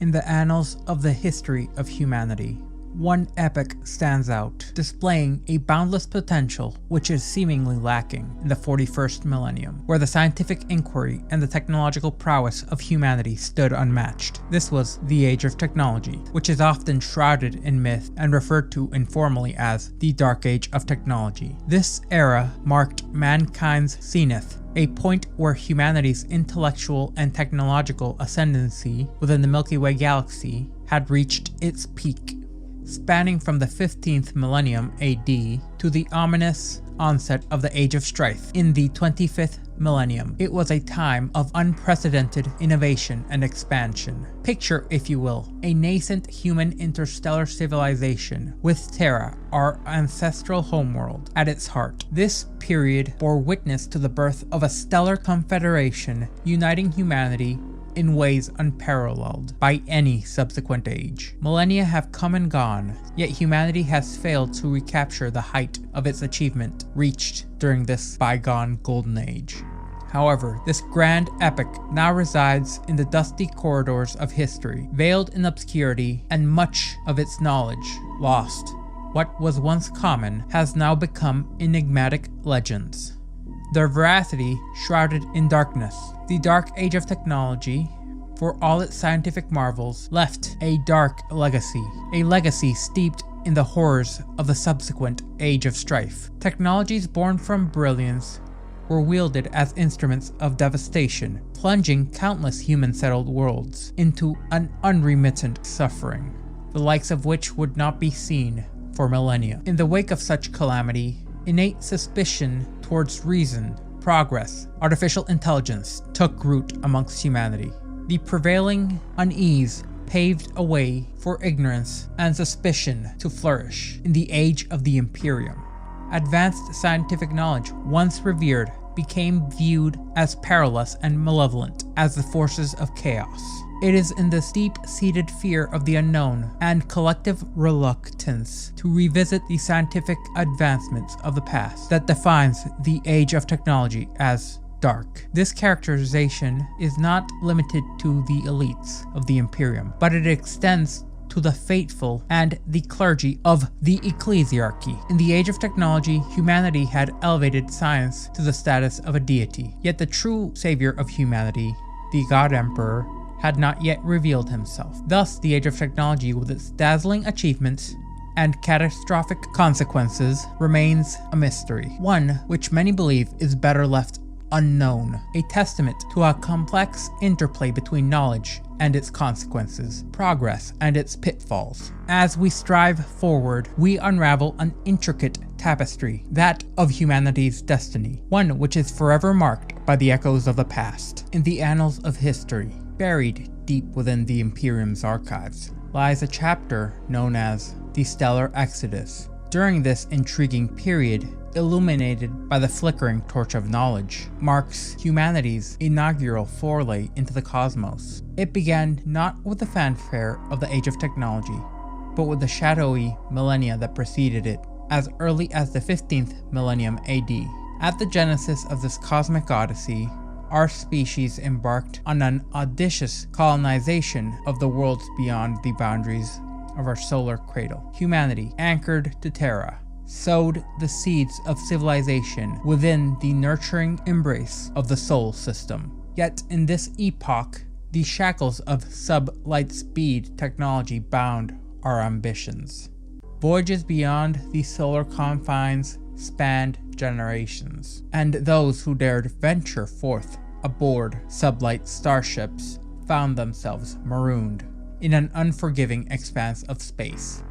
In the annals of the history of humanity, one epoch stands out, displaying a boundless potential which is seemingly lacking in the 41st millennium, where the scientific inquiry and the technological prowess of humanity stood unmatched. This was the Age of Technology, which is often shrouded in myth and referred to informally as the Dark Age of Technology. This era marked mankind's zenith, a point where humanity's intellectual and technological ascendancy within the Milky Way galaxy had reached its peak. Spanning from the 15th millennium AD to the ominous onset of the Age of Strife in the 25th millennium, it was a time of unprecedented innovation and expansion. Picture, if you will, a nascent human interstellar civilization with Terra, our ancestral homeworld, at its heart. This period bore witness to the birth of a stellar confederation uniting humanity in ways unparalleled by any subsequent age. Millennia have come and gone, yet humanity has failed to recapture the height of its achievement reached during this bygone golden age. However, this grand epic now resides in the dusty corridors of history, veiled in obscurity and much of its knowledge lost. What was once common has now become enigmatic legends, their veracity shrouded in darkness. The Dark Age of Technology, for all its scientific marvels, left a dark legacy, a legacy steeped in the horrors of the subsequent Age of Strife. Technologies born from brilliance were wielded as instruments of devastation, plunging countless human-settled worlds into an unremittent suffering, the likes of which would not be seen for millennia. In the wake of such calamity, innate suspicion towards reason, progress, artificial intelligence took root amongst humanity. The prevailing unease paved a way for ignorance and suspicion to flourish in the age of the Imperium. Advanced scientific knowledge, once revered, became viewed as perilous and malevolent as the forces of chaos. It is in the deep-seated fear of the unknown and collective reluctance to revisit the scientific advancements of the past that defines the Age of Technology as dark. This characterization is not limited to the elites of the Imperium, but it extends to the faithful and the clergy of the ecclesiarchy. In the Age of Technology, humanity had elevated science to the status of a deity, yet the true savior of humanity, the God Emperor, had not yet revealed himself. Thus, the Age of Technology, with its dazzling achievements and catastrophic consequences, remains a mystery, one which many believe is better left unknown, a testament to a complex interplay between knowledge and its consequences, progress and its pitfalls. As we strive forward, we unravel an intricate tapestry, that of humanity's destiny, one which is forever marked by the echoes of the past. In the annals of history, buried deep within the Imperium's archives, lies a chapter known as the Stellar Exodus. During this intriguing period, illuminated by the flickering torch of knowledge, marks humanity's inaugural foray into the cosmos. It began not with the fanfare of the Age of Technology, but with the shadowy millennia that preceded it, as early as the 15th millennium AD. At the genesis of this cosmic odyssey, our species embarked on an audacious colonization of the worlds beyond the boundaries of our solar cradle. Humanity, anchored to Terra, sowed the seeds of civilization within the nurturing embrace of the Sol system. Yet in this epoch, the shackles of sub-light speed technology bound our ambitions. Voyages beyond the solar confines spanned generations, and those who dared venture forth aboard sublight starships found themselves marooned in an unforgiving expanse of space.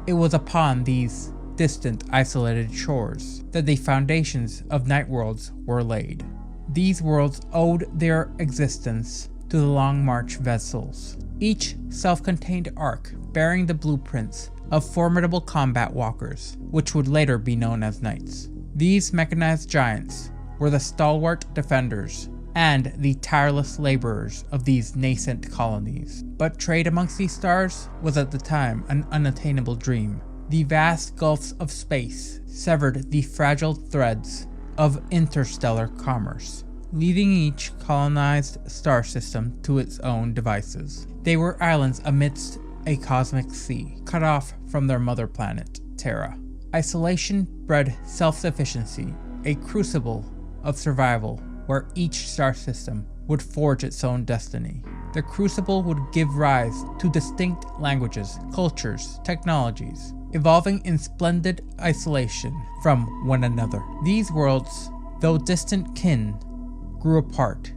It was upon these distant, isolated shores that the foundations of night worlds were laid. These worlds owed their existence to the Long March vessels, each self-contained ark bearing the blueprints of formidable combat walkers, which would later be known as knights. These mechanized giants were the stalwart defenders and the tireless laborers of these nascent colonies. But trade amongst these stars was at the time an unattainable dream. The vast gulfs of space severed the fragile threads of interstellar commerce. leaving each colonized star system to its own devices. They were islands amidst a cosmic sea, cut off from their mother planet, Terra. Isolation bred self-sufficiency, a crucible of survival where each star system would forge its own destiny. The crucible would give rise to distinct languages, cultures, technologies, evolving in splendid isolation from one another. These worlds, though distant kin, grew apart,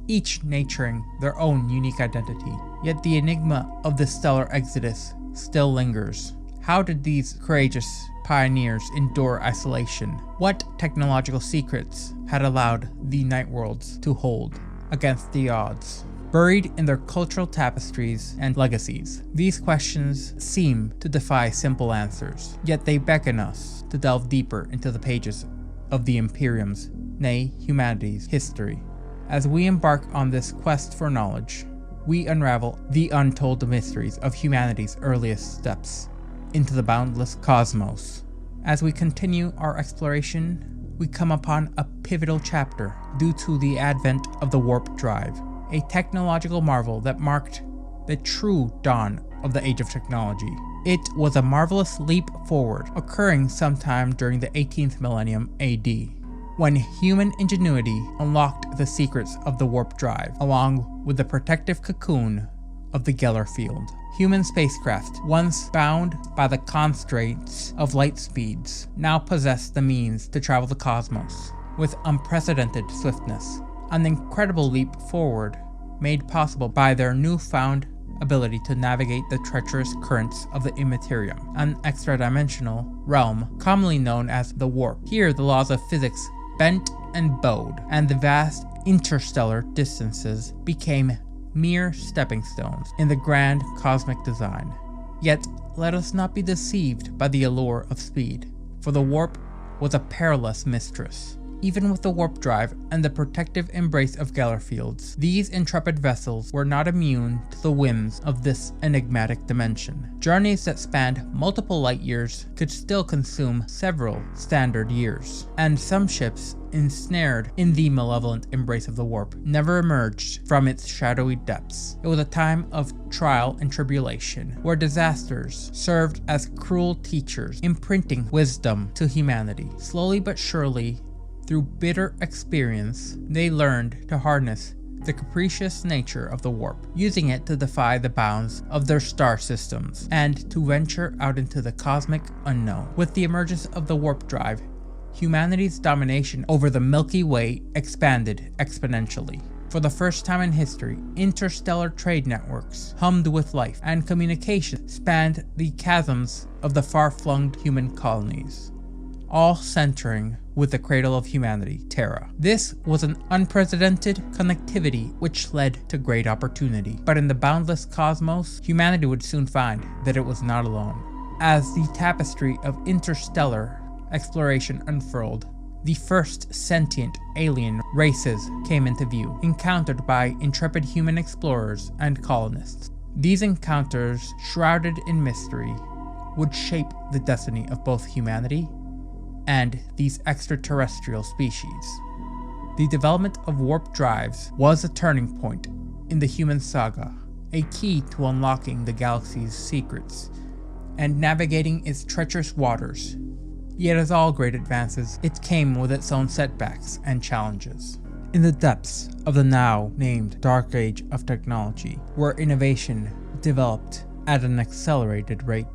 each nurturing their own unique identity. Yet the enigma of the stellar exodus still lingers. How did these courageous pioneers endure isolation? What technological secrets had allowed the night worlds to hold against the odds? Buried in their cultural tapestries and legacies, these questions seem to defy simple answers, yet they beckon us to delve deeper into the pages of the Imperium's, nay, humanity's history. As we embark on this quest for knowledge, we unravel the untold mysteries of humanity's earliest steps into the boundless cosmos. As we continue our exploration, we come upon a pivotal chapter due to the advent of the warp drive, a technological marvel that marked the true dawn of the Age of Technology. It was a marvelous leap forward, occurring sometime during the 18th millennium AD, when human ingenuity unlocked the secrets of the warp drive, along with the protective cocoon of the Geller field. Human spacecraft, once bound by the constraints of light speeds, now possess the means to travel the cosmos with unprecedented swiftness, an incredible leap forward made possible by their newfound ability to navigate the treacherous currents of the Immaterium, an extra-dimensional realm commonly known as the warp. Here the laws of physics bent and bowed, and the vast interstellar distances became mere stepping stones in the grand cosmic design. Yet let us not be deceived by the allure of speed, for the warp was a perilous mistress. Even with the warp drive and the protective embrace of Geller fields, these intrepid vessels were not immune to the whims of this enigmatic dimension. Journeys that spanned multiple light years could still consume several standard years, and some ships, ensnared in the malevolent embrace of the warp, never emerged from its shadowy depths. It was a time of trial and tribulation, where disasters served as cruel teachers, imprinting wisdom to humanity. Slowly but surely, through bitter experience, they learned to harness the capricious nature of the warp, using it to defy the bounds of their star systems and to venture out into the cosmic unknown. With the emergence of the warp drive, humanity's domination over the Milky Way expanded exponentially. For the first time in history, interstellar trade networks hummed with life, and communication spanned the chasms of the far-flung human colonies, all centering with the cradle of humanity, Terra. This was an unprecedented connectivity which led to great opportunity. But in the boundless cosmos, humanity would soon find that it was not alone. As the tapestry of interstellar exploration unfurled, the first sentient alien races came into view, encountered by intrepid human explorers and colonists. These encounters, shrouded in mystery, would shape the destiny of both humanity and these extraterrestrial species. The development of warp drives was a turning point in the human saga, a key to unlocking the galaxy's secrets and navigating its treacherous waters. Yet as all great advances, it came with its own setbacks and challenges. In the depths of the now named Dark Age of Technology, where innovation developed at an accelerated rate,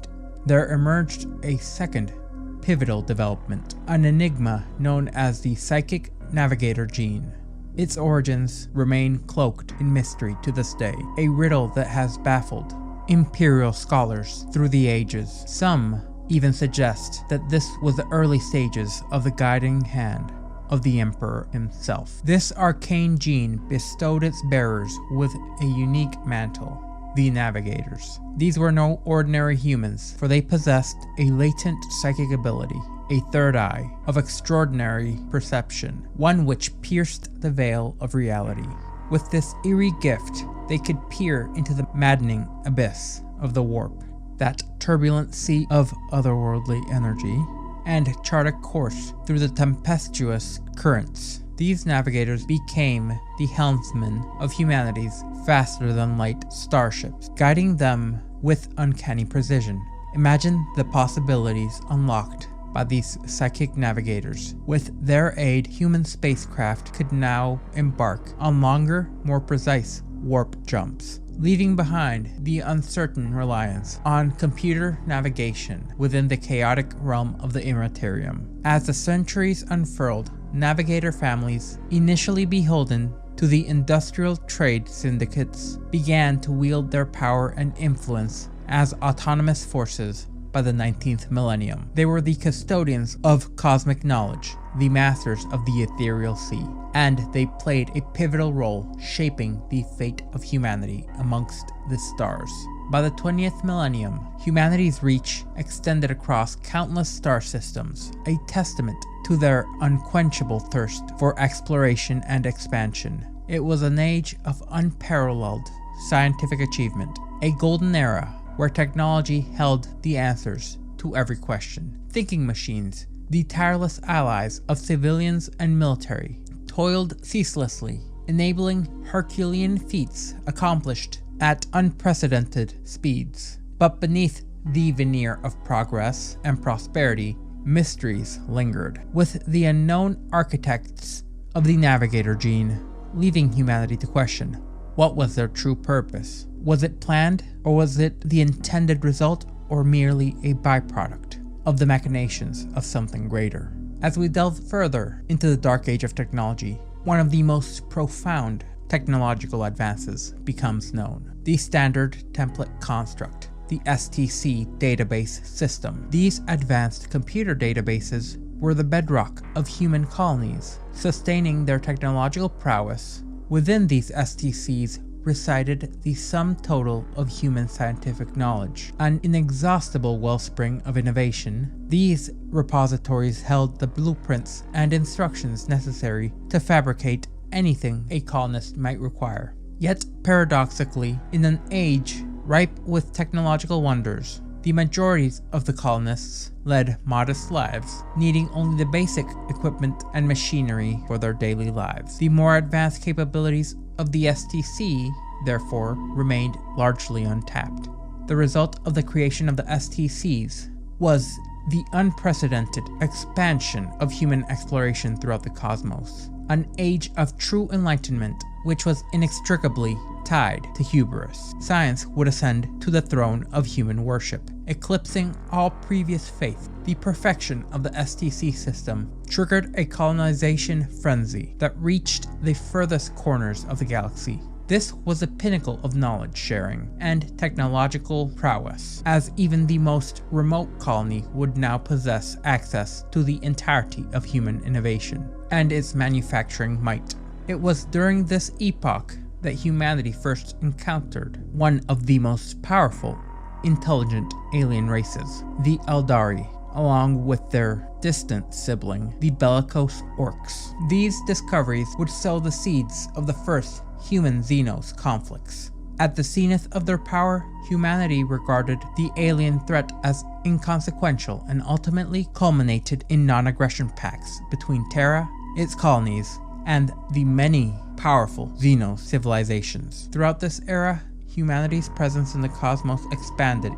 there emerged a second pivotal development, an enigma known as the psychic navigator gene. Its origins remain cloaked in mystery to this day, a riddle that has baffled imperial scholars through the ages. Some even suggest that this was the early stages of the guiding hand of the Emperor himself. This arcane gene bestowed its bearers with a unique mantle, the Navigators. These were no ordinary humans, for they possessed a latent psychic ability, a third eye of extraordinary perception, one which pierced the veil of reality. With this eerie gift, they could peer into the maddening abyss of the warp, that turbulent sea of otherworldly energy, and chart a course through the tempestuous currents These navigators became the helmsmen of humanity's faster-than-light starships, guiding them with uncanny precision. Imagine the possibilities unlocked by these psychic navigators. With their aid, human spacecraft could now embark on longer, more precise warp jumps, leaving behind the uncertain reliance on computer navigation within the chaotic realm of the Imperium. As the centuries unfurled, navigator families, initially beholden to the industrial trade syndicates, began to wield their power and influence as autonomous forces. By the 19th millennium, they were the custodians of cosmic knowledge, the masters of the ethereal sea, and they played a pivotal role shaping the fate of humanity amongst the stars. By the 20th millennium, humanity's reach extended across countless star systems, a testament to their unquenchable thirst for exploration and expansion. It was an age of unparalleled scientific achievement, a golden era where technology held the answers to every question. Thinking machines, the tireless allies of civilians and military, toiled ceaselessly, enabling Herculean feats accomplished at unprecedented speeds. But beneath the veneer of progress and prosperity, mysteries lingered, with the unknown architects of the navigator gene, leaving humanity to question, what was their true purpose? Was it planned, or was it the intended result, or merely a byproduct of the machinations of something greater? As we delve further into the dark age of technology, one of the most profound technological advances becomes known: the standard template construct, the STC database system. These advanced computer databases were the bedrock of human colonies, sustaining their technological prowess. Within these STCs resided the sum total of human scientific knowledge, an inexhaustible wellspring of innovation. These repositories held the blueprints and instructions necessary to fabricate anything a colonist might require. Yet, paradoxically, in an age ripe with technological wonders, the majority of the colonists led modest lives, needing only the basic equipment and machinery for their daily lives. The more advanced capabilities of the STC, therefore, remained largely untapped. The result of the creation of the STCs was the unprecedented expansion of human exploration throughout the cosmos, an age of true enlightenment which was inextricably tied to hubris. Science would ascend to the throne of human worship, eclipsing all previous faith. The perfection of the STC system triggered a colonization frenzy that reached the furthest corners of the galaxy. This was the pinnacle of knowledge sharing and technological prowess, as even the most remote colony would now possess access to the entirety of human innovation and its manufacturing might. It was during this epoch that humanity first encountered one of the most powerful, intelligent alien races, the Aeldari, along with their distant sibling, the bellicose orcs. These discoveries would sow the seeds of the first human-Xenos conflicts. At the zenith of their power, humanity regarded the alien threat as inconsequential and ultimately culminated in non-aggression pacts between Terra, its colonies, and the many powerful Xenos civilizations. Throughout this era, humanity's presence in the cosmos expanded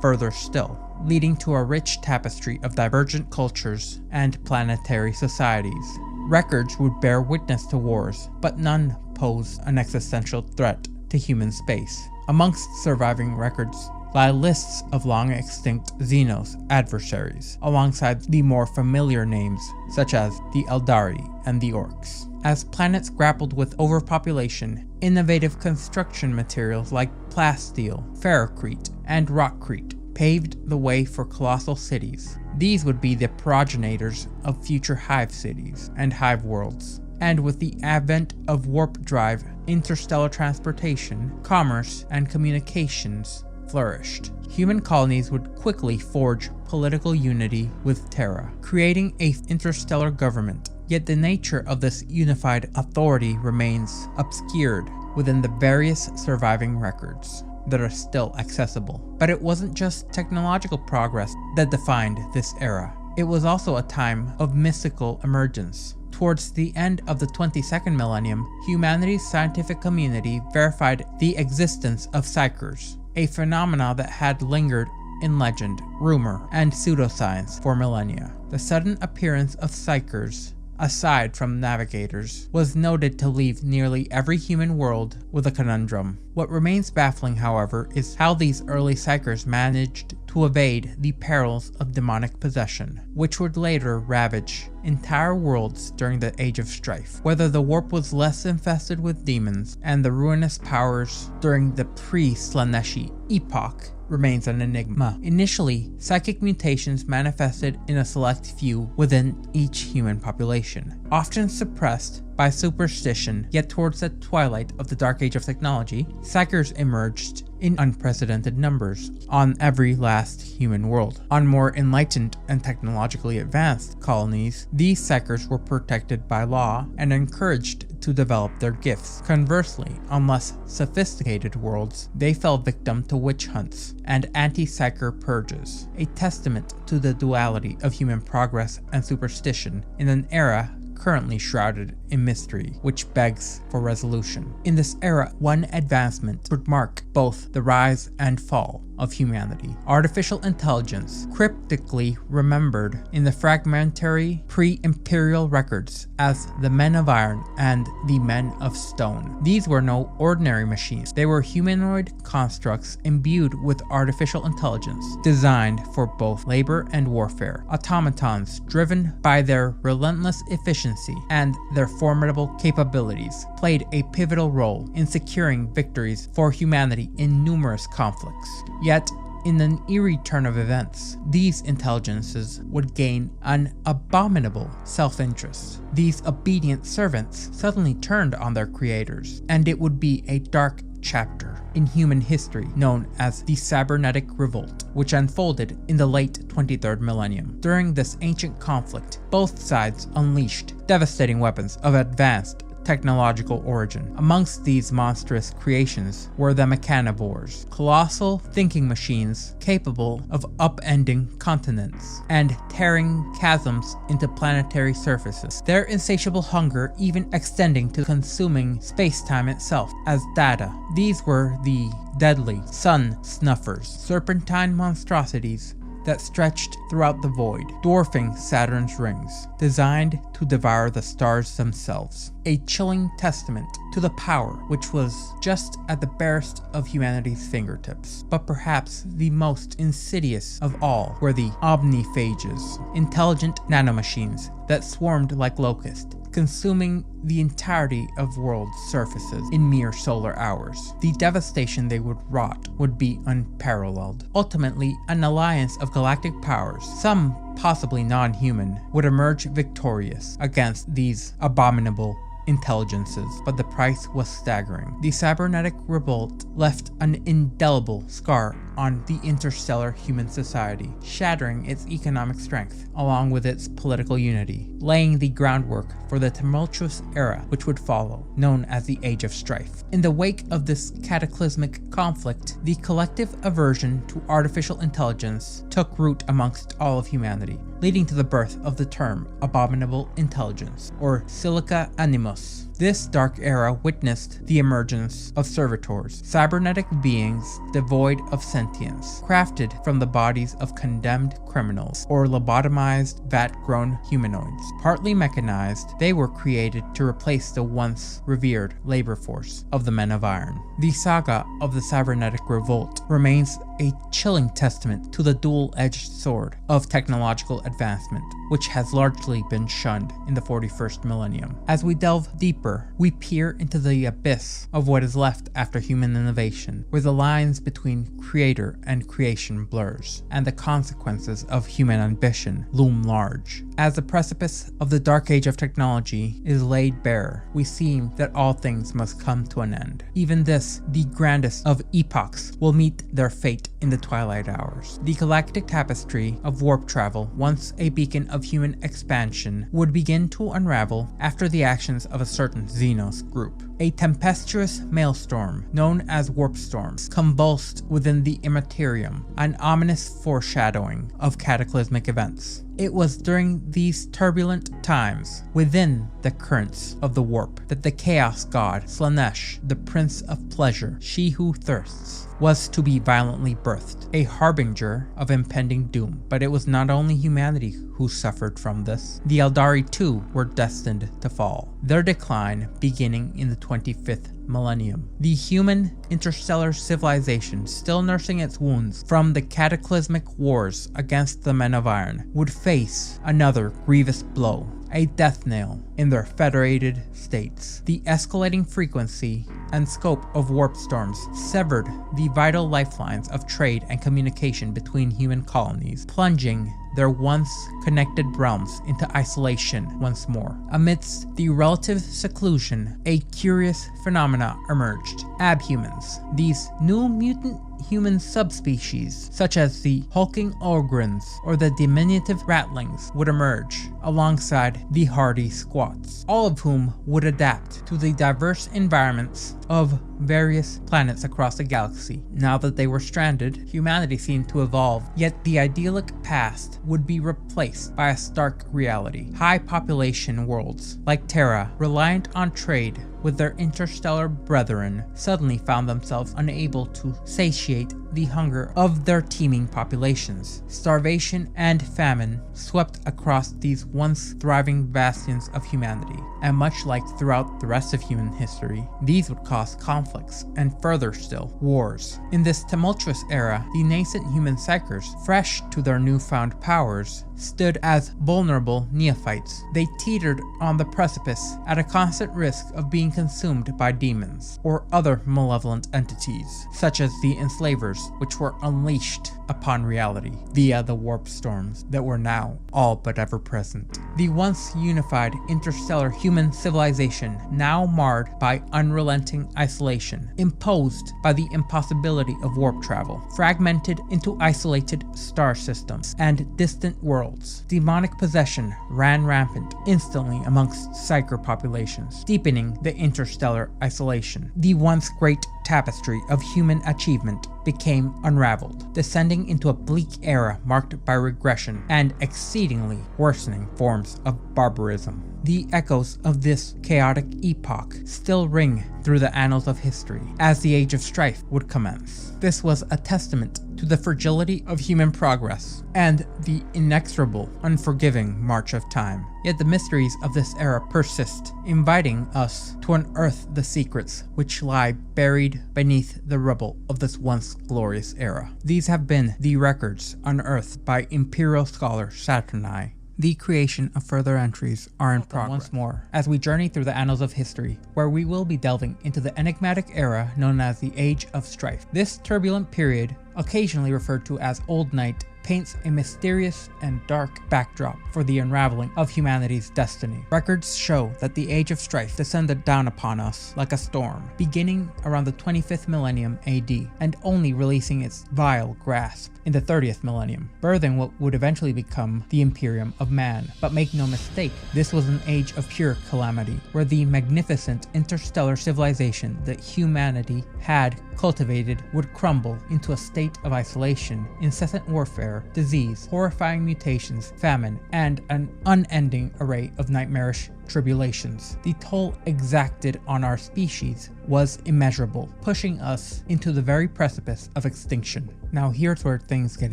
further still, leading to a rich tapestry of divergent cultures and planetary societies. Records would bear witness to wars, but none posed an existential threat to human space. Amongst surviving records lie lists of long-extinct Xenos adversaries, alongside the more familiar names such as the Aeldari and the Orcs. As planets grappled with overpopulation, innovative construction materials like plasteel, ferrocrete, and rockcrete paved the way for colossal cities. These would be the progenitors of future hive cities and hive worlds. And with the advent of warp drive, interstellar transportation, commerce, and communications flourished. Human colonies would quickly forge political unity with Terra, creating an interstellar government. Yet the nature of this unified authority remains obscured within the various surviving records that are still accessible. But it wasn't just technological progress that defined this era. It was also a time of mystical emergence. Towards the end of the 22nd millennium, humanity's scientific community verified the existence of psykers, a phenomena that had lingered in legend, rumor, and pseudoscience for millennia. The sudden appearance of psykers, aside from navigators, was noted to leave nearly every human world with a conundrum. What remains baffling, however, is how these early psykers managed to evade the perils of demonic possession, which would later ravage entire worlds during the Age of Strife. Whether the warp was less infested with demons and the ruinous powers during the pre-Slaaneshi epoch remains an enigma. Initially, psychic mutations manifested in a select few within each human population, often suppressed by superstition, yet towards the twilight of the Dark Age of technology, psykers emerged in unprecedented numbers on every last human world. On more enlightened and technologically advanced colonies, these psykers were protected by law and encouraged to develop their gifts. Conversely, on less sophisticated worlds, they fell victim to witch hunts and anti-psyker purges, a testament to the duality of human progress and superstition in an era currently shrouded in mystery, which begs for resolution. In this era, one advancement would mark both the rise and fall of humanity. Artificial intelligence, cryptically remembered in the fragmentary pre-imperial records as the Men of Iron and the Men of Stone. These were no ordinary machines. They were humanoid constructs imbued with artificial intelligence, designed for both labor and warfare. Automatons driven by their relentless efficiency and their formidable capabilities played a pivotal role in securing victories for humanity in numerous conflicts. Yet, in an eerie turn of events, these intelligences would gain an abominable self-interest. These obedient servants suddenly turned on their creators, and it would be a dark chapter in human history known as the cybernetic revolt, which unfolded in the late 23rd millennium. During this ancient conflict, both sides unleashed devastating weapons of advanced technological origin. Amongst these monstrous creations were the mechanivores, colossal thinking machines capable of upending continents and tearing chasms into planetary surfaces, their insatiable hunger even extending to consuming space-time itself as data. These were the deadly sun snuffers, serpentine monstrosities that stretched throughout the void, dwarfing Saturn's rings, designed to devour the stars themselves. A chilling testament to the power which was just at the barest of humanity's fingertips. But perhaps the most insidious of all were the omniphages, intelligent nanomachines that swarmed like locusts, consuming the entirety of world surfaces in mere solar hours. The devastation they would wrought would be unparalleled. Ultimately, an alliance of galactic powers, some possibly non-human, would emerge victorious against these abominable intelligences, but the price was staggering. The cybernetic revolt left an indelible scar on the interstellar human society, shattering its economic strength along with its political unity, laying the groundwork for the tumultuous era which would follow, known as the Age of Strife. In the wake of this cataclysmic conflict, the collective aversion to artificial intelligence took root amongst all of humanity, leading to the birth of the term abominable intelligence, or silica animus. This dark era witnessed the emergence of servitors, cybernetic beings devoid of sentience, crafted from the bodies of condemned criminals, or lobotomized, vat-grown humanoids. Partly mechanized, they were created to replace the once revered labor force of the Men of Iron. The saga of the cybernetic revolt remains a chilling testament to the dual-edged sword of technological advancement, which has largely been shunned in the 41st millennium. As we delve deeper, we peer into the abyss of what is left after human innovation, where the lines between creator and creation blurs, and the consequences of human ambition loom large. As the precipice of the dark age of technology is laid bare, we see that all things must come to an end. Even this, the grandest of epochs, will meet their fate in the twilight hours. The galactic tapestry of warp travel, once a beacon of human expansion, would begin to unravel after the actions of a certain Xenos group. A tempestuous maelstrom, known as warp storms, convulsed within the Imperium, an ominous foreshadowing of cataclysmic events. It was during these turbulent times, within the currents of the warp, that the Chaos God Slaanesh, the Prince of Pleasure, she who thirsts, was to be violently birthed, a harbinger of impending doom. But it was not only humanity who suffered from this. The Aeldari too were destined to fall, their decline beginning in the 25th millennium. The human interstellar civilization, still nursing its wounds from the cataclysmic wars against the Men of Iron, would face another grievous blow, a death nail in their federated states. The escalating frequency and scope of warp storms severed the vital lifelines of trade and communication between human colonies, plunging their once connected realms into isolation once more. Amidst the relative seclusion, a curious phenomena emerged. Abhumans, these new mutant human subspecies, such as the hulking ogrins or the diminutive ratlings, would emerge alongside the hardy squats, all of whom would adapt to the diverse environments of various planets across the galaxy. Now that they were stranded, humanity seemed to evolve, yet the idyllic past would be replaced by a stark reality. High population worlds like Terra, reliant on trade with their interstellar brethren, suddenly found themselves unable to satiate the hunger of their teeming populations. Starvation and famine swept across these once thriving bastions of humanity, and much like throughout the rest of human history, these would cause conflicts and further still, wars. In this tumultuous era, the nascent human psychers, fresh to their newfound powers, stood as vulnerable neophytes. They teetered on the precipice at a constant risk of being consumed by demons or other malevolent entities, such as the enslavers, which were unleashed upon reality via the warp storms that were now all but ever present. The once unified interstellar human civilization, now marred by unrelenting isolation, imposed by the impossibility of warp travel, fragmented into isolated star systems and distant worlds. Demonic possession ran rampant instantly amongst psyker populations, deepening the interstellar isolation. The once great tapestry of human achievement became unraveled, descending into a bleak era marked by regression and exceedingly worsening forms of barbarism. The echoes of this chaotic epoch still ring through the annals of history as the Age of Strife would commence. This was a testament to the fragility of human progress and the inexorable, unforgiving march of time. Yet the mysteries of this era persist, inviting us to unearth the secrets which lie buried beneath the rubble of this once glorious era. These have been the records unearthed by Imperial scholar Saturni. The creation of further entries are in progress once more as we journey through the annals of history, where we will be delving into the enigmatic era known as the Age of Strife. This turbulent period, occasionally referred to as Old Night, paints a mysterious and dark backdrop for the unraveling of humanity's destiny. Records show that the Age of Strife descended down upon us like a storm, beginning around the 25th millennium AD, and only releasing its vile grasp in the 30th millennium, birthing what would eventually become the Imperium of Man. But make no mistake, this was an age of pure calamity, where the magnificent interstellar civilization that humanity had cultivated would crumble into a state of isolation, incessant warfare, disease, horrifying mutations, famine, and an unending array of nightmarish tribulations. The toll exacted on our species was immeasurable, pushing us into the very precipice of extinction. Now here's where things get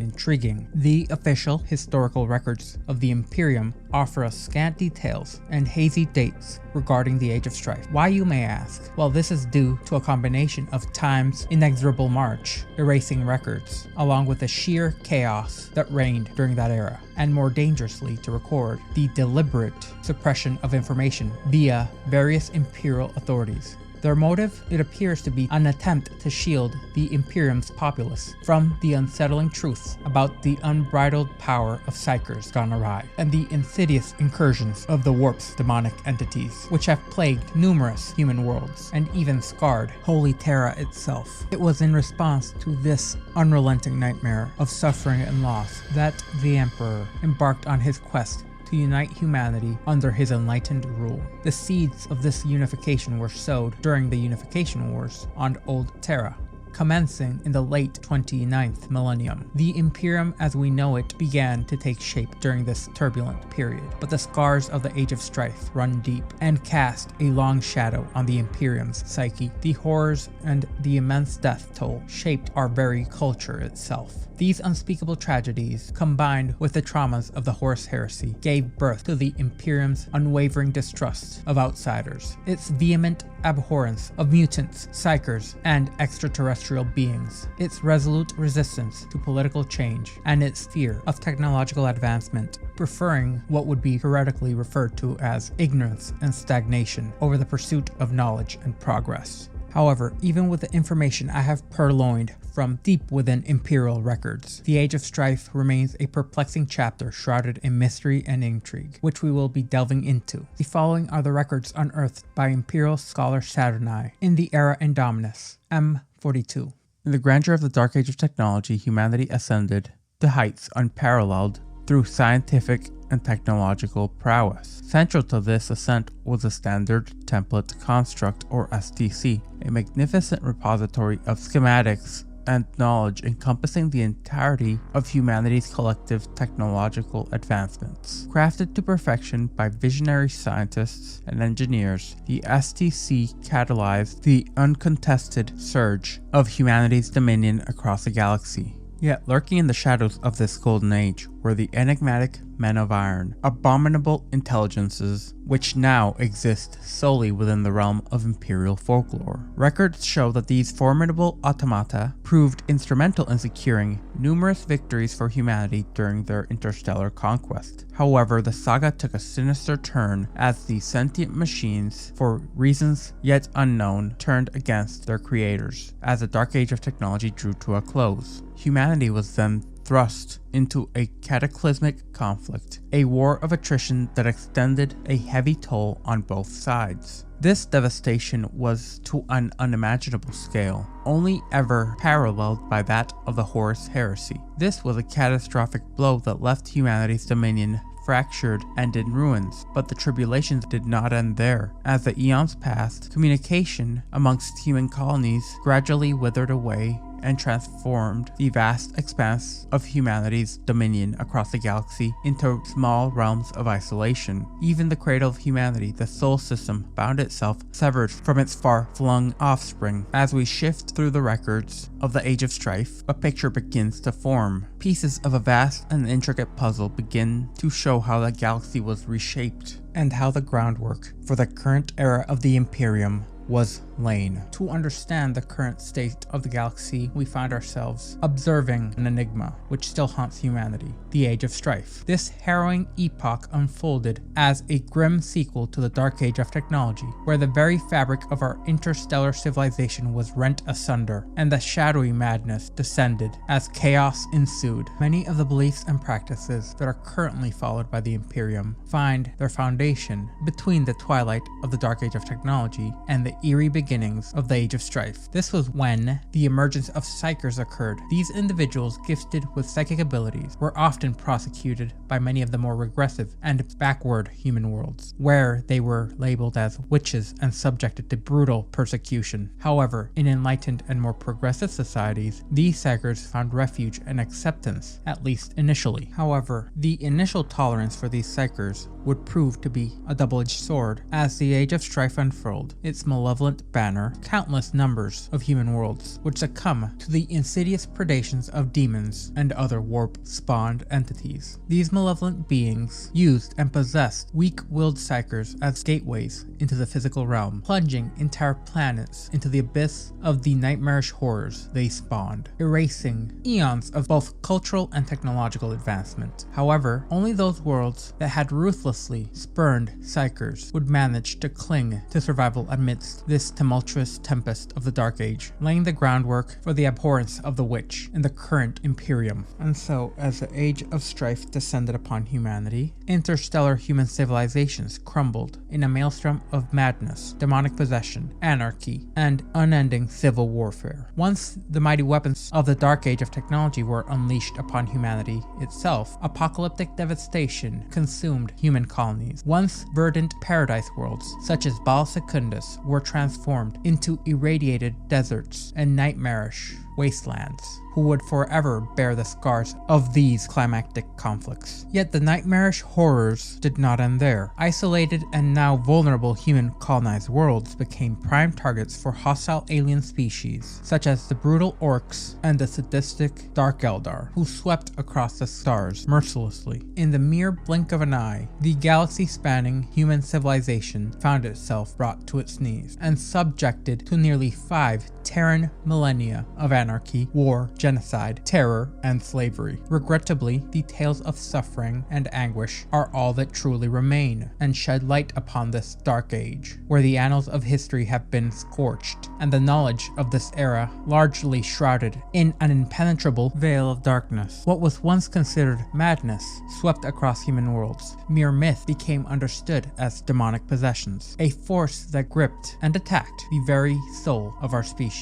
intriguing. The official historical records of the Imperium offer us scant details and hazy dates regarding the Age of Strife. Why, you may ask? Well, this is due to a combination of time's inexorable march, erasing records, along with the sheer chaos that reigned during that era, and more dangerously to record, the deliberate suppression of information via various imperial authorities. Their motive, it appears to be an attempt to shield the Imperium's populace from the unsettling truths about the unbridled power of psychers gone awry, and the insidious incursions of the warp's demonic entities, which have plagued numerous human worlds, and even scarred holy Terra itself. It was in response to this unrelenting nightmare of suffering and loss that the Emperor embarked on his quest to unite humanity under his enlightened rule. The seeds of this unification were sowed during the Unification Wars on Old Terra, commencing in the late 29th millennium. The Imperium as we know it began to take shape during this turbulent period, but the scars of the Age of Strife run deep and cast a long shadow on the Imperium's psyche. The horrors and the immense death toll shaped our very culture itself. These unspeakable tragedies, combined with the traumas of the Horus Heresy, gave birth to the Imperium's unwavering distrust of outsiders, its vehement abhorrence of mutants, psychers, and extraterrestrial beings, its resolute resistance to political change, and its fear of technological advancement, preferring what would be heretically referred to as ignorance and stagnation over the pursuit of knowledge and progress. However, even with the information I have purloined from deep within Imperial records, the Age of Strife remains a perplexing chapter shrouded in mystery and intrigue, which we will be delving into. The following are the records unearthed by Imperial scholar Saturni in the Era Indominus, M42. In the grandeur of the Dark Age of technology, humanity ascended to heights unparalleled through scientific and technological prowess. Central to this ascent was a standard template construct, or STC, a magnificent repository of schematics and knowledge encompassing the entirety of humanity's collective technological advancements. Crafted to perfection by visionary scientists and engineers, the STC catalyzed the uncontested surge of humanity's dominion across the galaxy. Yet lurking in the shadows of this golden age were the enigmatic men of iron, abominable intelligences which now exist solely within the realm of Imperial folklore. Records show that these formidable automata proved instrumental in securing numerous victories for humanity during their interstellar conquest. However, the saga took a sinister turn as the sentient machines, for reasons yet unknown, turned against their creators. As the Dark Age of technology drew to a close, humanity was then thrust into a cataclysmic conflict, a war of attrition that extended a heavy toll on both sides. This devastation was to an unimaginable scale, only ever paralleled by that of the Horus Heresy. This was a catastrophic blow that left humanity's dominion fractured and in ruins, but the tribulations did not end there. As the eons passed, communication amongst human colonies gradually withered away and transformed the vast expanse of humanity's dominion across the galaxy into small realms of isolation. Even the cradle of humanity, the Sol system, found itself severed from its far-flung offspring. As we shift through the records of the Age of Strife, a picture begins to form. Pieces of a vast and intricate puzzle begin to show how the galaxy was reshaped, and how the groundwork for the current era of the Imperium was lain. To understand the current state of the galaxy, we find ourselves observing an enigma which still haunts humanity, the Age of Strife. This harrowing epoch unfolded as a grim sequel to the Dark Age of technology, where the very fabric of our interstellar civilization was rent asunder, and the shadowy madness descended as chaos ensued. Many of the beliefs and practices that are currently followed by the Imperium find their foundation between the twilight of the Dark Age of technology and the eerie beginnings of the Age of Strife. This was when the emergence of psychers occurred. These individuals gifted with psychic abilities were often prosecuted by many of the more regressive and backward human worlds, where they were labeled as witches and subjected to brutal persecution. However, in enlightened and more progressive societies, these psychers found refuge and acceptance, at least initially. However, the initial tolerance for these psychers would prove to be a double-edged sword. As the Age of Strife unfurled its malevolent banner, countless numbers of human worlds would succumb to the insidious predations of demons and other warp-spawned entities. These malevolent beings used and possessed weak-willed psychers as gateways into the physical realm, plunging entire planets into the abyss of the nightmarish horrors they spawned, erasing eons of both cultural and technological advancement. However, only those worlds that had ruthlessly spurned psychers would manage to cling to survival amidst witnessed this tumultuous tempest of the Dark Age, laying the groundwork for the abhorrence of the Witch in the current Imperium. And so, as the Age of Strife descended upon humanity, interstellar human civilizations crumbled in a maelstrom of madness, demonic possession, anarchy, and unending civil warfare. Once the mighty weapons of the Dark Age of technology were unleashed upon humanity itself, apocalyptic devastation consumed human colonies. Once verdant paradise worlds, such as Baal Secundus, were transformed into irradiated deserts and nightmarish wastelands, who would forever bear the scars of these climactic conflicts. Yet the nightmarish horrors did not end there. Isolated and now vulnerable human colonized worlds became prime targets for hostile alien species, such as the brutal orcs and the sadistic Dark Eldar, who swept across the stars mercilessly. In the mere blink of an eye, the galaxy-spanning human civilization found itself brought to its knees and subjected to nearly 5 Terran millennia of anarchy, war, genocide, terror, and slavery. Regrettably, the tales of suffering and anguish are all that truly remain, and shed light upon this dark age, where the annals of history have been scorched, and the knowledge of this era largely shrouded in an impenetrable veil of darkness. What was once considered madness swept across human worlds. Mere myth became understood as demonic possessions, a force that gripped and attacked the very soul of our species.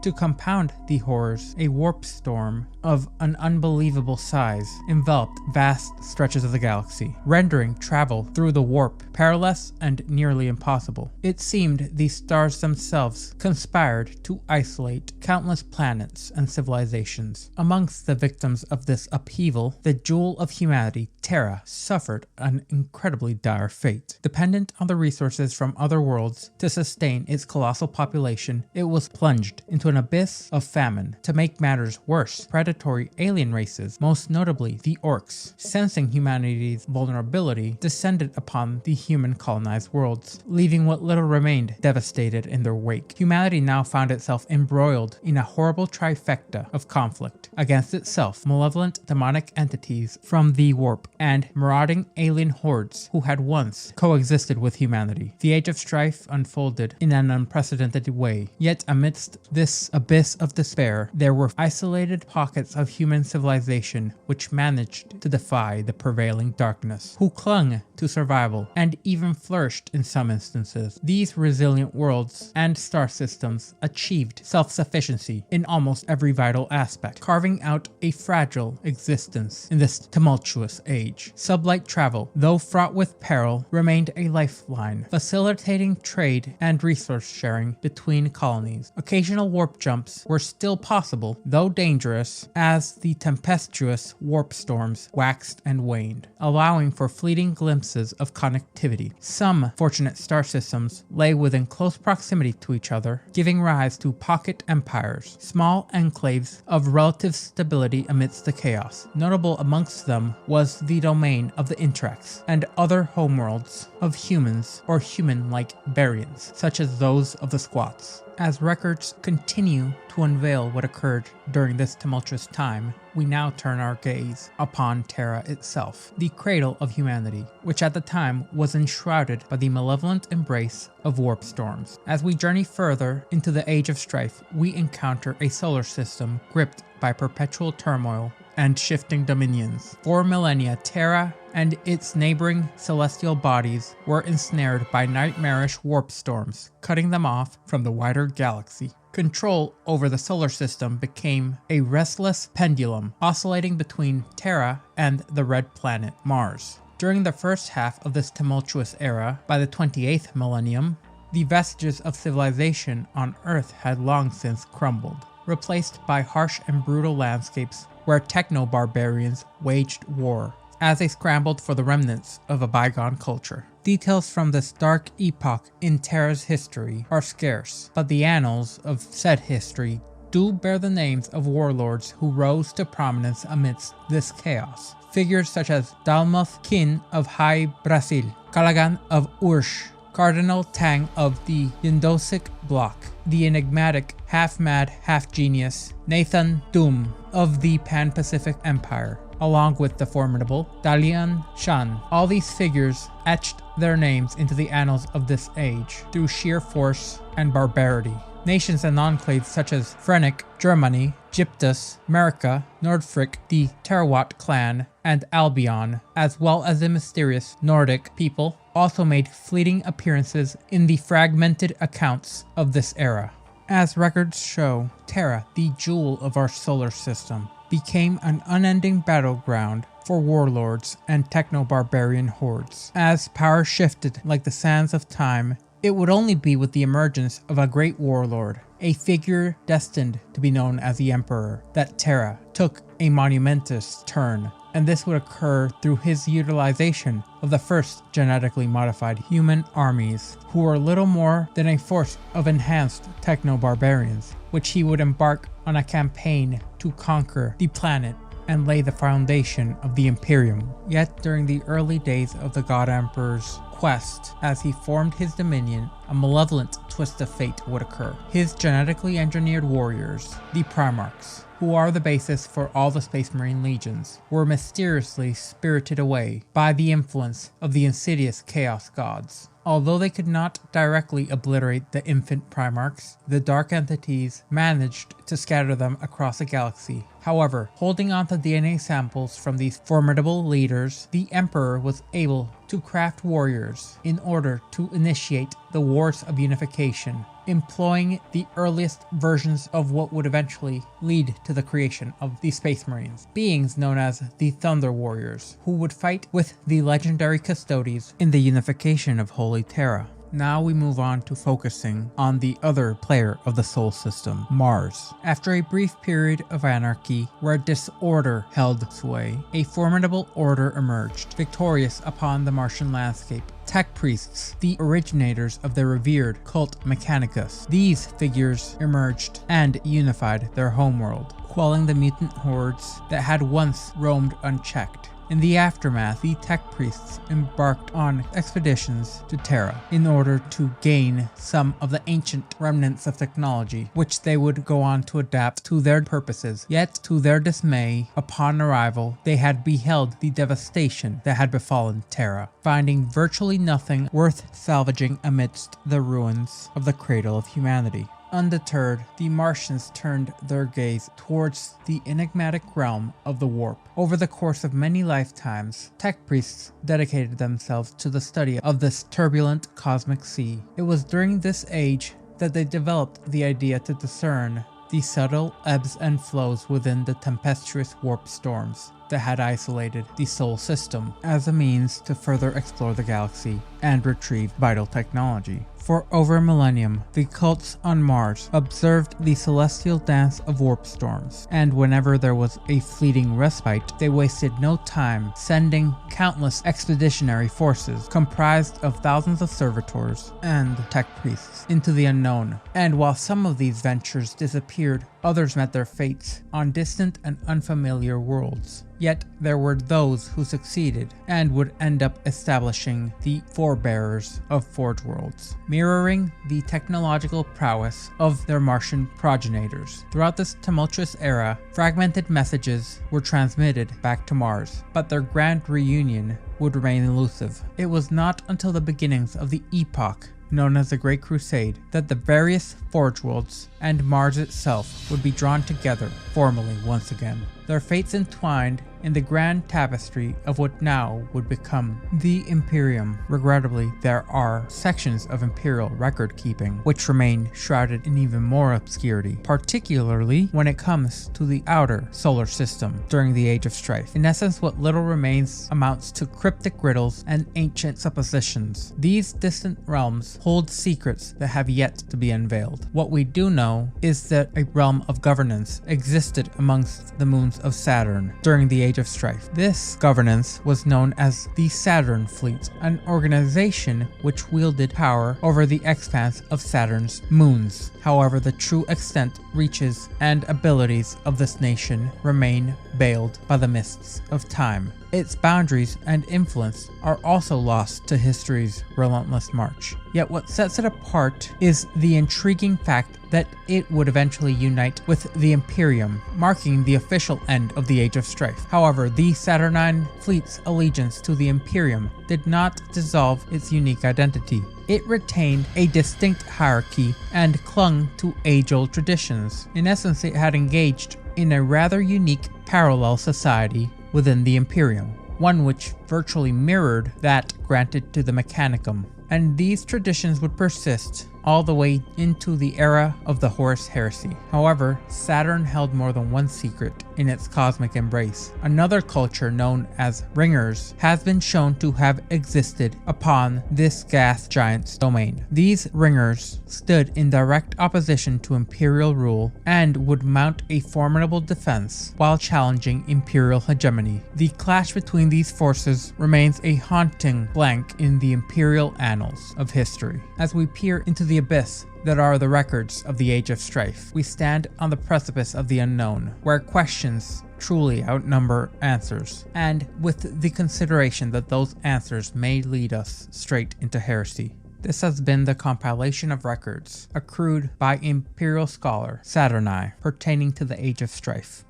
To compound the horrors, a warp storm of an unbelievable size enveloped vast stretches of the galaxy, rendering travel through the warp perilous and nearly impossible. It seemed the stars themselves conspired to isolate countless planets and civilizations. Amongst the victims of this upheaval, the jewel of humanity, Terra, suffered an incredibly dire fate. Dependent on the resources from other worlds to sustain its colossal population, it was plunged into an abyss of famine. To make matters worse, predatory alien races, most notably the orcs, sensing humanity's vulnerability, descended upon the human colonized worlds, leaving what little remained devastated in their wake. Humanity now found itself embroiled in a horrible trifecta of conflict against itself, malevolent demonic entities from the warp, and marauding alien hordes who had once coexisted with humanity. The Age of Strife unfolded in an unprecedented way, yet amidst this abyss of despair, there were isolated pockets of human civilization which managed to defy the prevailing darkness, who clung to survival and even flourished in some instances. These resilient worlds and star systems achieved self-sufficiency in almost every vital aspect, carving out a fragile existence in this tumultuous age. Sublight travel, though fraught with peril, remained a lifeline, facilitating trade and resource sharing between colonies. Occasional warp jumps were still possible, though dangerous, as the tempestuous warp storms waxed and waned, allowing for fleeting glimpses of connectivity. Some fortunate star systems lay within close proximity to each other, giving rise to pocket empires, small enclaves of relative stability amidst the chaos. Notable amongst them was the domain of the Intrax and other homeworlds of humans or human-like variants, such as those of the Squats. As records continue to unveil what occurred during this tumultuous time, we now turn our gaze upon Terra itself, the cradle of humanity, which at the time was enshrouded by the malevolent embrace of warp storms. As we journey further into the Age of Strife, we encounter a solar system gripped by perpetual turmoil and shifting dominions. For millennia, Terra and its neighboring celestial bodies were ensnared by nightmarish warp storms, cutting them off from the wider galaxy. Control over the solar system became a restless pendulum, oscillating between Terra and the red planet Mars. During the first half of this tumultuous era, by the 28th millennium, the vestiges of civilization on Earth had long since crumbled, replaced by harsh and brutal landscapes where techno-barbarians waged war, as they scrambled for the remnants of a bygone culture. Details from this dark epoch in Terra's history are scarce, but the annals of said history do bear the names of warlords who rose to prominence amidst this chaos. Figures such as Dalmoth, kin of High Brasil, Calagan of Ursh, Cardinal Tang of the Yindosic bloc, the enigmatic, half-mad, half-genius Nathan Doom of the Pan-Pacific Empire, along with the formidable Dalian Shan. All these figures etched their names into the annals of this age through sheer force and barbarity. Nations and enclaves such as Frenic, Germany, Gyptus, America, Nordfric, the Terrawat clan, and Albion, as well as the mysterious Nordic people, also made fleeting appearances in the fragmented accounts of this era. As records show, Terra, the jewel of our solar system, became an unending battleground for warlords and techno-barbarian hordes. As power shifted like the sands of time, it would only be with the emergence of a great warlord, a figure destined to be known as the Emperor, that Terra took a monumentous turn, and this would occur through his utilization of the first genetically modified human armies, who were little more than a force of enhanced techno-barbarians, which he would embark on a campaign to conquer the planet and lay the foundation of the Imperium. Yet during the early days of the God Emperor's quest, as he formed his dominion, a malevolent twist of fate would occur. His genetically engineered warriors, the Primarchs, who are the basis for all the Space Marine legions, were mysteriously spirited away by the influence of the insidious Chaos Gods. Although they could not directly obliterate the infant Primarchs, the dark entities managed to scatter them across the galaxy. However, holding on to DNA samples from these formidable leaders, the Emperor was able to craft warriors in order to initiate the Wars of Unification, employing the earliest versions of what would eventually lead to the creation of the Space Marines, beings known as the Thunder Warriors, who would fight with the legendary Custodes in the unification of Holy Terra. Now we move on to focusing on the other player of the Sol system, Mars. After a brief period of anarchy where disorder held sway, a formidable order emerged, victorious upon the Martian landscape. Tech priests, the originators of the revered cult Mechanicus. These figures emerged and unified their homeworld, quelling the mutant hordes that had once roamed unchecked. In the aftermath, the tech priests embarked on expeditions to Terra in order to gain some of the ancient remnants of technology, which they would go on to adapt to their purposes. Yet, to their dismay, upon arrival, they had beheld the devastation that had befallen Terra, finding virtually nothing worth salvaging amidst the ruins of the cradle of humanity. Undeterred, the Martians turned their gaze towards the enigmatic realm of the warp. Over the course of many lifetimes, tech priests dedicated themselves to the study of this turbulent cosmic sea. It was during this age that they developed the idea to discern the subtle ebbs and flows within the tempestuous warp storms that had isolated the Sol system as a means to further explore the galaxy and retrieve vital technology. For over a millennium, the cults on Mars observed the celestial dance of warp storms, and whenever there was a fleeting respite, they wasted no time sending countless expeditionary forces comprised of thousands of servitors and tech priests into the unknown. And while some of these ventures disappeared, others met their fates on distant and unfamiliar worlds. Yet there were those who succeeded and would end up establishing the forebearers of Forge Worlds, mirroring the technological prowess of their Martian progenitors. Throughout this tumultuous era, fragmented messages were transmitted back to Mars, but their grand reunion would remain elusive. It was not until the beginnings of the epoch known as the Great Crusade that the various Forge Worlds and Mars itself would be drawn together formally once again, their fates entwined in the grand tapestry of what now would become the Imperium. Regrettably, there are sections of Imperial record-keeping which remain shrouded in even more obscurity, particularly when it comes to the outer solar system during the Age of Strife. In essence, what little remains amounts to cryptic riddles and ancient suppositions. These distant realms hold secrets that have yet to be unveiled. What we do know is that a realm of governance existed amongst the moons of Saturn during the Age of Strife. This governance was known as the Saturn Fleet, an organization which wielded power over the expanse of Saturn's moons. However, the true extent reaches, and abilities of this nation remain veiled by the mists of time. Its boundaries and influence are also lost to history's relentless march. Yet what sets it apart is the intriguing fact that it would eventually unite with the Imperium, marking the official end of the Age of Strife. However, the Saturnine fleet's allegiance to the Imperium did not dissolve its unique identity. It retained a distinct hierarchy and clung to age-old traditions. In essence, it had engaged in a rather unique parallel society within the Imperium, one which virtually mirrored that granted to the Mechanicum. And these traditions would persist all the way into the era of the Horus Heresy. However, Saturn held more than one secret in its cosmic embrace. Another culture known as Ringers has been shown to have existed upon this gas giant's domain. These Ringers stood in direct opposition to Imperial rule and would mount a formidable defense while challenging Imperial hegemony. The clash between these forces remains a haunting blank in the Imperial annals of history. As we peer into the abyss that are the records of the Age of Strife, we stand on the precipice of the unknown, where questions truly outnumber answers, and with the consideration that those answers may lead us straight into heresy. This has been the compilation of records accrued by Imperial scholar Saturni pertaining to the Age of Strife.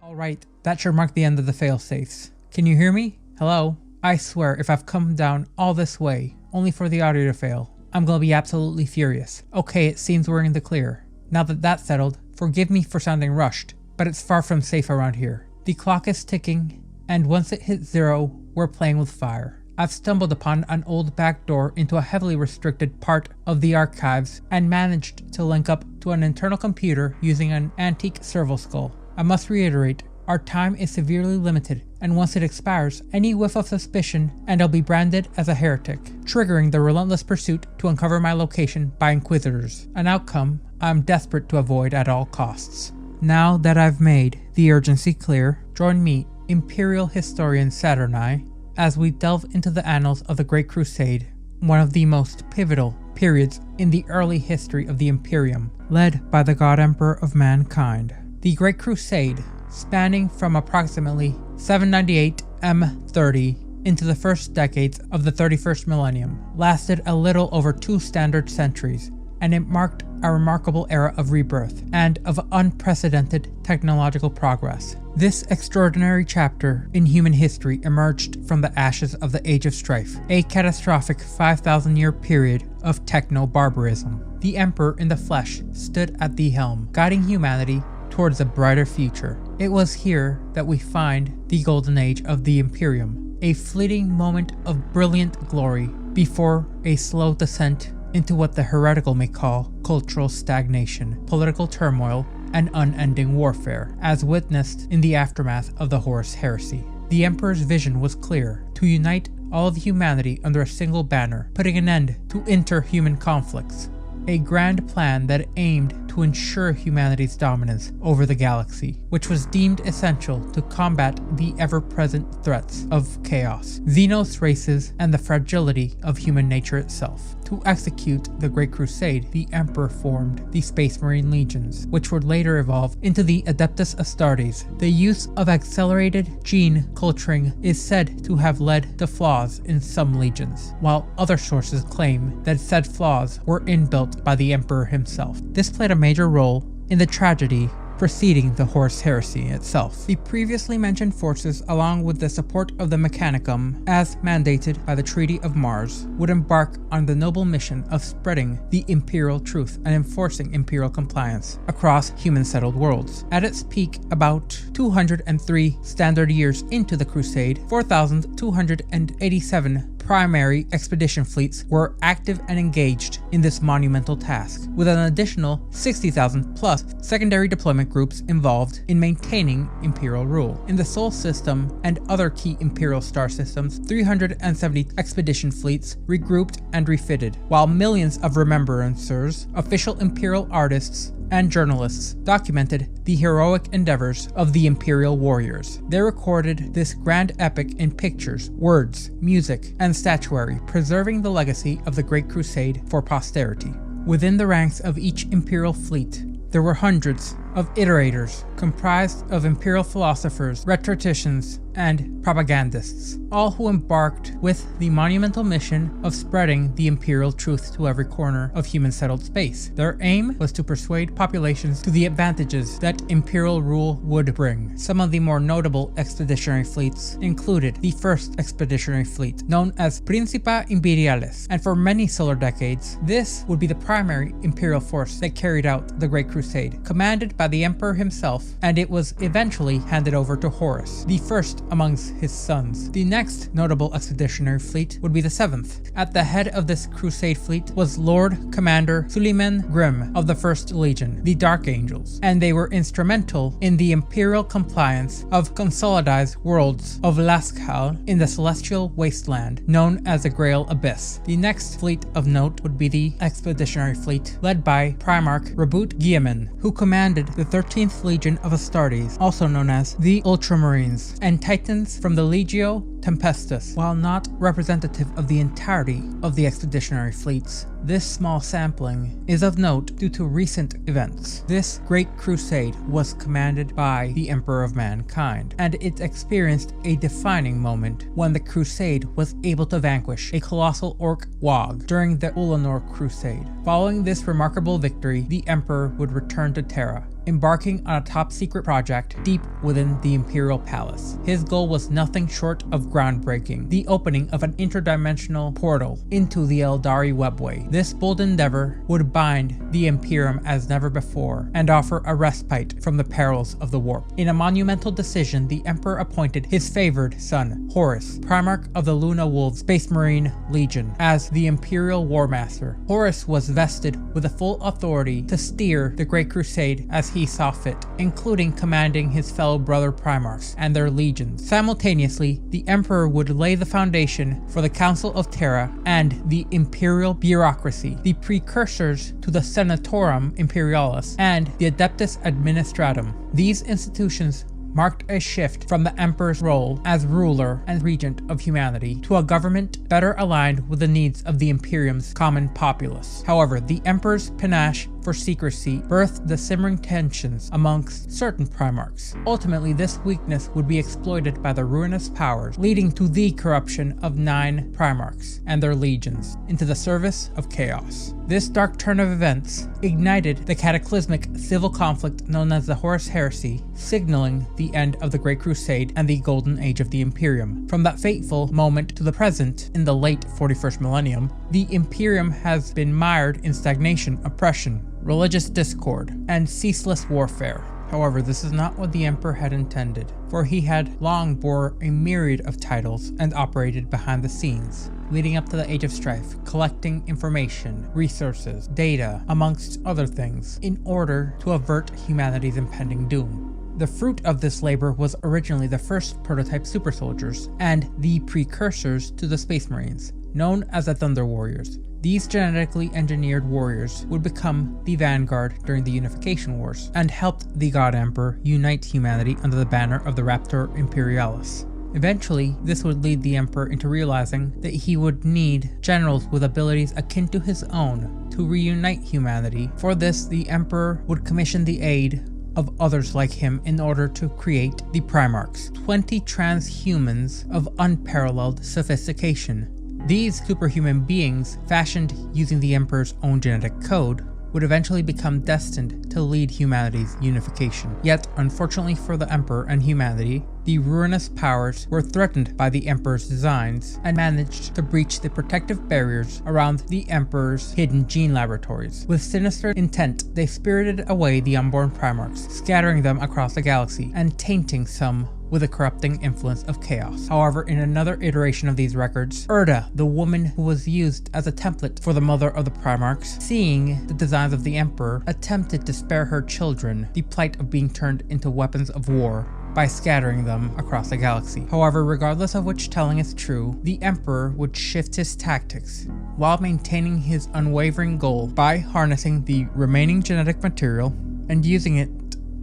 Alright, that should mark the end of the failsafes. Can you hear me? Hello? I swear, if I've come down all this way only for the audio to fail, I'm gonna be absolutely furious. Okay, it seems we're in the clear. Now that that's settled, forgive me for sounding rushed, but it's far from safe around here. The clock is ticking, and once it hits 0, we're playing with fire. I've stumbled upon an old back door into a heavily restricted part of the archives and managed to link up to an internal computer using an antique servo skull. I must reiterate, our time is severely limited, and once it expires, any whiff of suspicion and I'll be branded as a heretic, triggering the relentless pursuit to uncover my location by Inquisitors, an outcome I'm desperate to avoid at all costs. Now that I've made the urgency clear, join me, Imperial historian Saturni, as we delve into the annals of the Great Crusade, one of the most pivotal periods in the early history of the Imperium, led by the God Emperor of mankind. The Great Crusade, spanning from approximately 798 M30 into the first decades of the 31st millennium, lasted a little over 2 standard centuries, and it marked a remarkable era of rebirth and of unprecedented technological progress. This extraordinary chapter in human history emerged from the ashes of the Age of Strife, a catastrophic 5,000-year period of techno-barbarism. The Emperor in the flesh stood at the helm, guiding humanity towards a brighter future. It was here that we find the golden age of the Imperium, a fleeting moment of brilliant glory before a slow descent into what the heretical may call cultural stagnation, political turmoil, and unending warfare, as witnessed in the aftermath of the Horus Heresy. The Emperor's vision was clear: to unite all of humanity under a single banner, putting an end to interhuman conflicts. A grand plan that aimed to ensure humanity's dominance over the galaxy, which was deemed essential to combat the ever-present threats of chaos, Xenos races, and the fragility of human nature itself. To execute the Great Crusade, the Emperor formed the Space Marine Legions, which would later evolve into the Adeptus Astartes. The use of accelerated gene culturing is said to have led to flaws in some legions, while other sources claim that said flaws were inbuilt by the Emperor himself. This played a major role in the tragedy preceding the Horus Heresy itself. The previously mentioned forces, along with the support of the Mechanicum, as mandated by the Treaty of Mars, would embark on the noble mission of spreading the Imperial truth and enforcing Imperial compliance across human-settled worlds. At its peak, about 203 standard years into the Crusade, 4,287 primary expedition fleets were active and engaged in this monumental task, with an additional 60,000 plus secondary deployment groups involved in maintaining Imperial rule. In the Sol system and other key Imperial star systems, 370 expedition fleets regrouped and refitted, while millions of remembrancers, official Imperial artists, and journalists documented the heroic endeavors of the Imperial warriors. They recorded this grand epic in pictures, words, music, and statuary, preserving the legacy of the Great Crusade for posterity. Within the ranks of each Imperial fleet, there were hundreds of iterators comprised of Imperial philosophers, rhetoricians, and propagandists, all who embarked with the monumental mission of spreading the Imperial truth to every corner of human settled space. Their aim was to persuade populations to the advantages that Imperial rule would bring. Some of the more notable expeditionary fleets included the First Expeditionary Fleet, known as Principia Imperiales, and for many solar decades, this would be the primary Imperial force that carried out the Great Crusade, commanded by the Emperor himself, and it was eventually handed over to Horus, the first amongst his sons. The next notable expeditionary fleet would be the 7th. At the head of this crusade fleet was Lord Commander Suleiman Grimm of the 1st Legion, the Dark Angels, and they were instrumental in the imperial compliance of consolidized worlds of Laskal in the celestial wasteland known as the Grail Abyss. The next fleet of note would be the expeditionary fleet led by Primarch Reboot Guilliman, who commanded the 13th Legion of Astartes, also known as the Ultramarines, and Titans from the Legio Tempestus. While not representative of the entirety of the expeditionary fleets, this small sampling is of note due to recent events. This Great Crusade was commanded by the Emperor of Mankind, and it experienced a defining moment when the Crusade was able to vanquish a colossal orc Wog during the Ulanor Crusade. Following this remarkable victory, the Emperor would return to Terra, embarking on a top-secret project deep within the Imperial Palace. His goal was nothing short of groundbreaking, the opening of an interdimensional portal into the Aeldari Webway. This bold endeavor would bind the Imperium as never before and offer a respite from the perils of the warp. In a monumental decision, the Emperor appointed his favored son, Horus, Primarch of the Luna Wolves Space Marine Legion, as the Imperial Warmaster. Horus was vested with the full authority to steer the Great Crusade as he saw fit, including commanding his fellow brother Primarchs and their legions. Simultaneously, the Emperor would lay the foundation for the Council of Terra and the Imperial Bureaucracy, the precursors to the Senatorum Imperialis and the Adeptus Administratum. These institutions marked a shift from the Emperor's role as ruler and regent of humanity to a government better aligned with the needs of the Imperium's common populace. However, the Emperor's panache for secrecy birthed the simmering tensions amongst certain Primarchs. Ultimately, this weakness would be exploited by the ruinous powers, leading to the corruption of 9 Primarchs and their legions into the service of chaos. This dark turn of events ignited the cataclysmic civil conflict known as the Horus Heresy, signaling the end of the Great Crusade and the Golden Age of the Imperium. From that fateful moment to the present, in the late 41st millennium, the Imperium has been mired in stagnation, oppression, religious discord, and ceaseless warfare. However, this is not what the Emperor had intended, for he had long bore a myriad of titles and operated behind the scenes, leading up to the Age of Strife, collecting information, resources, data, amongst other things, in order to avert humanity's impending doom. The fruit of this labor was originally the first prototype super soldiers and the precursors to the Space Marines, known as the Thunder Warriors. These genetically engineered warriors would become the vanguard during the Unification Wars and helped the God Emperor unite humanity under the banner of the Raptor Imperialis. Eventually, this would lead the Emperor into realizing that he would need generals with abilities akin to his own to reunite humanity. For this, the Emperor would commission the aid of others like him in order to create the Primarchs, 20 transhumans of unparalleled sophistication. These superhuman beings, fashioned using the Emperor's own genetic code, would eventually become destined to lead humanity's unification. Yet, unfortunately for the Emperor and humanity, the ruinous powers were threatened by the Emperor's designs and managed to breach the protective barriers around the Emperor's hidden gene laboratories. With sinister intent, they spirited away the unborn Primarchs, scattering them across the galaxy and tainting some with the corrupting influence of chaos. However, in another iteration of these records, Erda, the woman who was used as a template for the mother of the Primarchs, seeing the designs of the Emperor, attempted to spare her children the plight of being turned into weapons of war by scattering them across the galaxy. However, regardless of which telling is true, the Emperor would shift his tactics while maintaining his unwavering goal by harnessing the remaining genetic material and using it